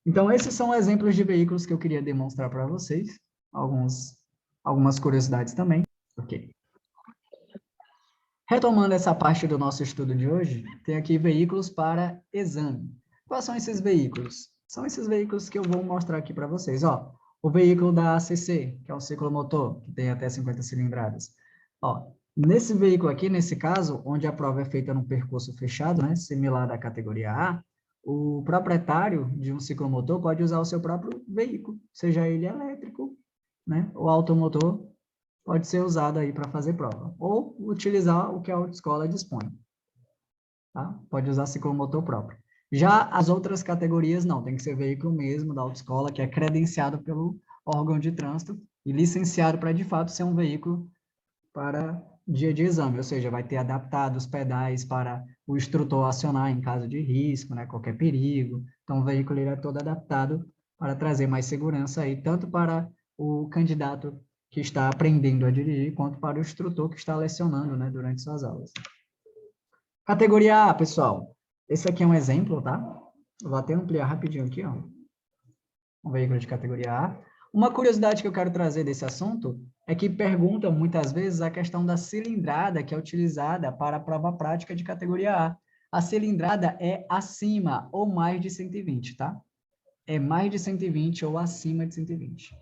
Então, esses são exemplos de veículos que eu queria demonstrar para vocês. Algumas curiosidades também. Ok. Retomando essa parte do nosso estudo de hoje, tem aqui veículos para exame. Quais são esses veículos? São esses veículos que eu vou mostrar aqui para vocês. Ó, o veículo da ACC, que é um ciclomotor, que tem até 50 cilindradas. Ó, nesse veículo aqui, nesse caso, onde a prova é feita num percurso fechado, né, similar à categoria A, o proprietário de um ciclomotor pode usar o seu próprio veículo, seja ele elétrico, né, ou automotor, pode ser usado aí para fazer prova. Ou utilizar o que a autoescola dispõe. Tá? Pode usar ciclomotor próprio. Já as outras categorias, não. Tem que ser veículo mesmo da autoescola, que é credenciado pelo órgão de trânsito e licenciado para, de fato, ser um veículo para dia de exame. Ou seja, vai ter adaptado os pedais para o instrutor acionar em caso de risco, né? Qualquer perigo. Então, o veículo ele é todo adaptado para trazer mais segurança aí, tanto para o candidato que está aprendendo a dirigir, quanto para o instrutor que está lecionando, né, durante suas aulas. Categoria A, pessoal. Esse aqui é um exemplo, tá? Eu vou até ampliar rapidinho aqui, ó. Um veículo de categoria A. Uma curiosidade que eu quero trazer desse assunto é que perguntam muitas vezes a questão da cilindrada que é utilizada para a prova prática de categoria A. A cilindrada é acima ou mais de 120, tá? É mais de 120 ou acima de 120.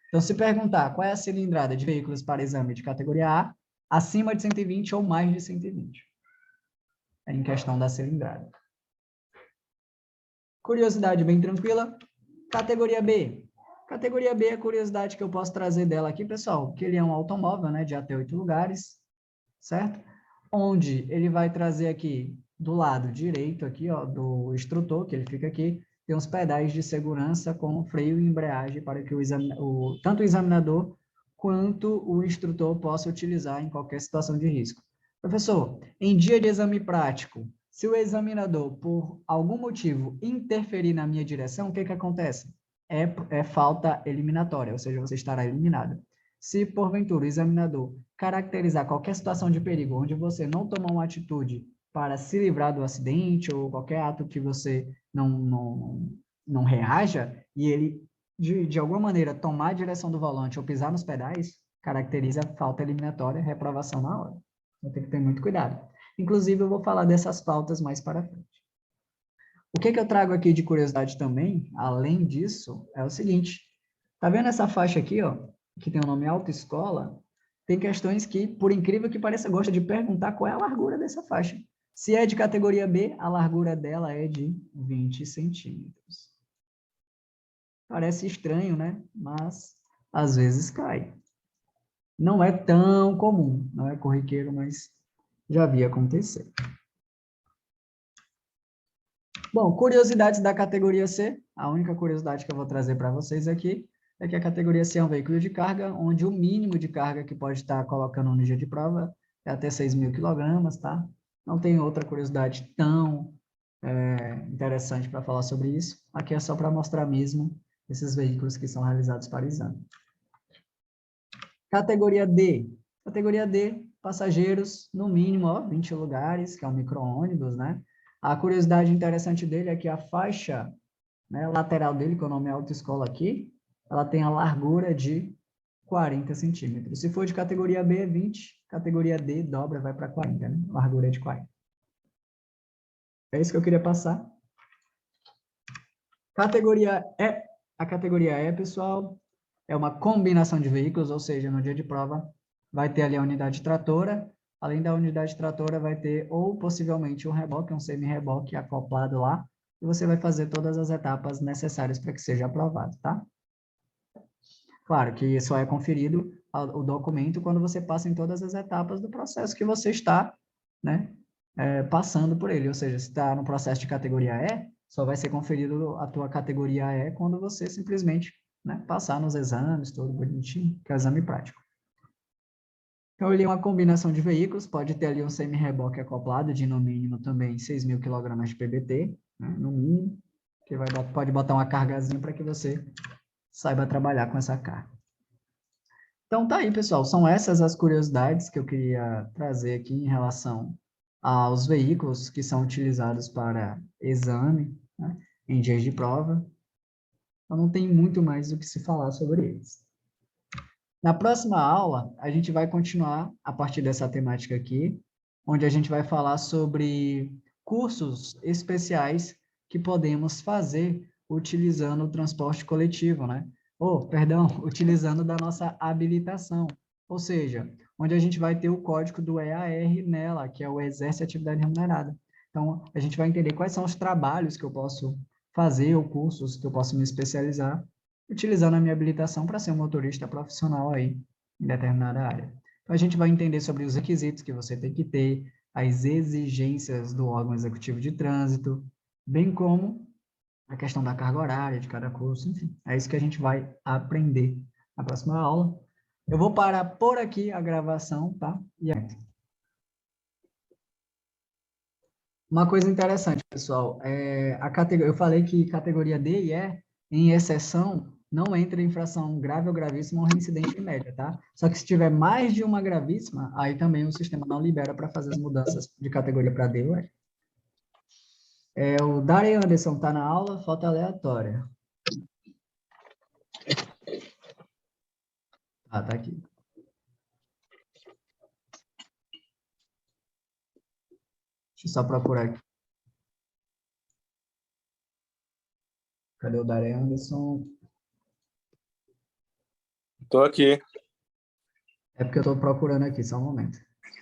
Então, se perguntar qual é a cilindrada de veículos para exame de categoria A, acima de 120 ou mais de 120. É em questão da cilindrada. Curiosidade bem tranquila. Categoria B. Categoria B é a curiosidade que eu posso trazer dela aqui, pessoal, que ele é um automóvel, né, de até 8 lugares, certo? Onde ele vai trazer aqui, do lado direito aqui, ó, do instrutor, que ele fica aqui, tem uns pedais de segurança com freio e embreagem para que tanto o examinador quanto o instrutor possa utilizar em qualquer situação de risco. Professor, em dia de exame prático, se o examinador, por algum motivo, interferir na minha direção, o que que acontece? É falta eliminatória, ou seja, você estará eliminado. Se, porventura, o examinador caracterizar qualquer situação de perigo onde você não tomou uma atitude para se livrar do acidente ou qualquer ato que você não reaja, e ele, de alguma maneira, tomar a direção do volante ou pisar nos pedais, caracteriza falta eliminatória, reprovação na hora. Então, tem que ter muito cuidado. Inclusive, eu vou falar dessas faltas mais para frente. O que eu trago aqui de curiosidade também, além disso, é o seguinte. Tá vendo essa faixa aqui, ó, que tem o nome autoescola? Tem questões que, por incrível que pareça, gosta de perguntar qual é a largura dessa faixa. Se é de categoria B, a largura dela é de 20 centímetros. Parece estranho, né? Mas, às vezes, cai. Não é tão comum, não é corriqueiro, mas já vi acontecer. Bom, curiosidades da categoria C. A única curiosidade que eu vou trazer para vocês aqui é que a categoria C é um veículo de carga, onde o mínimo de carga que pode estar colocando no dia de prova é até 6.000 quilogramas, tá? Não tem outra curiosidade tão interessante para falar sobre isso. Aqui é só para mostrar mesmo esses veículos que são realizados para exame. Categoria D. Categoria D, passageiros, no mínimo, ó, 20 lugares, que é um micro-ônibus, né? A curiosidade interessante dele é que a faixa, né, lateral dele, que é o nome autoescola aqui, ela tem a largura de 40 centímetros. Se for de categoria B, é 20. Categoria D, dobra, vai para 40, né? Largura é de 40. É isso que eu queria passar. Categoria E. A categoria E, pessoal, é uma combinação de veículos, ou seja, no dia de prova vai ter ali a unidade tratora, além da unidade tratora vai ter ou possivelmente um reboque, um semi-reboque acoplado lá, e você vai fazer todas as etapas necessárias para que seja aprovado, tá? Claro que só é conferido o documento quando você passa em todas as etapas do processo que você está, né, passando por ele. Ou seja, se está no processo de categoria E, só vai ser conferido a tua categoria E quando você simplesmente, né, passar nos exames, tudo bonitinho, que é o exame prático. Então, ele é uma combinação de veículos, pode ter ali um semi-reboque acoplado de, no mínimo, também 6.000 kg de PBT, né, no mínimo, que pode botar uma cargazinha para que você saiba trabalhar com essa carga. Então, tá aí, pessoal. São essas as curiosidades que eu queria trazer aqui em relação aos veículos que são utilizados para exame, né, em dias de prova. Eu não tenho muito mais o que se falar sobre eles. Na próxima aula, a gente vai continuar a partir dessa temática aqui, onde a gente vai falar sobre cursos especiais que podemos fazer utilizando o transporte coletivo, né? Utilizando da nossa habilitação. Ou seja, onde a gente vai ter o código do EAR nela, que é o Exerce Atividade Remunerada. Então, a gente vai entender quais são os trabalhos que eu posso fazer, ou cursos que eu posso me especializar, utilizando a minha habilitação para ser um motorista profissional aí, em determinada área. Então, a gente vai entender sobre os requisitos que você tem que ter, as exigências do órgão executivo de trânsito, bem como a questão da carga horária de cada curso, enfim. É isso que a gente vai aprender na próxima aula. Eu vou parar por aqui a gravação, tá? Uma coisa interessante, pessoal, eu falei que categoria D e E, em exceção, não entra em infração grave ou gravíssima ou reincidente em média, tá? Só que se tiver mais de uma gravíssima, aí também o sistema não libera para fazer as mudanças de categoria para D ou E. O Darren Anderson está na aula, falta aleatória. Ah, tá aqui. Deixa eu só procurar aqui. Cadê o Darren Anderson? Estou aqui. É porque eu estou procurando aqui, só um momento.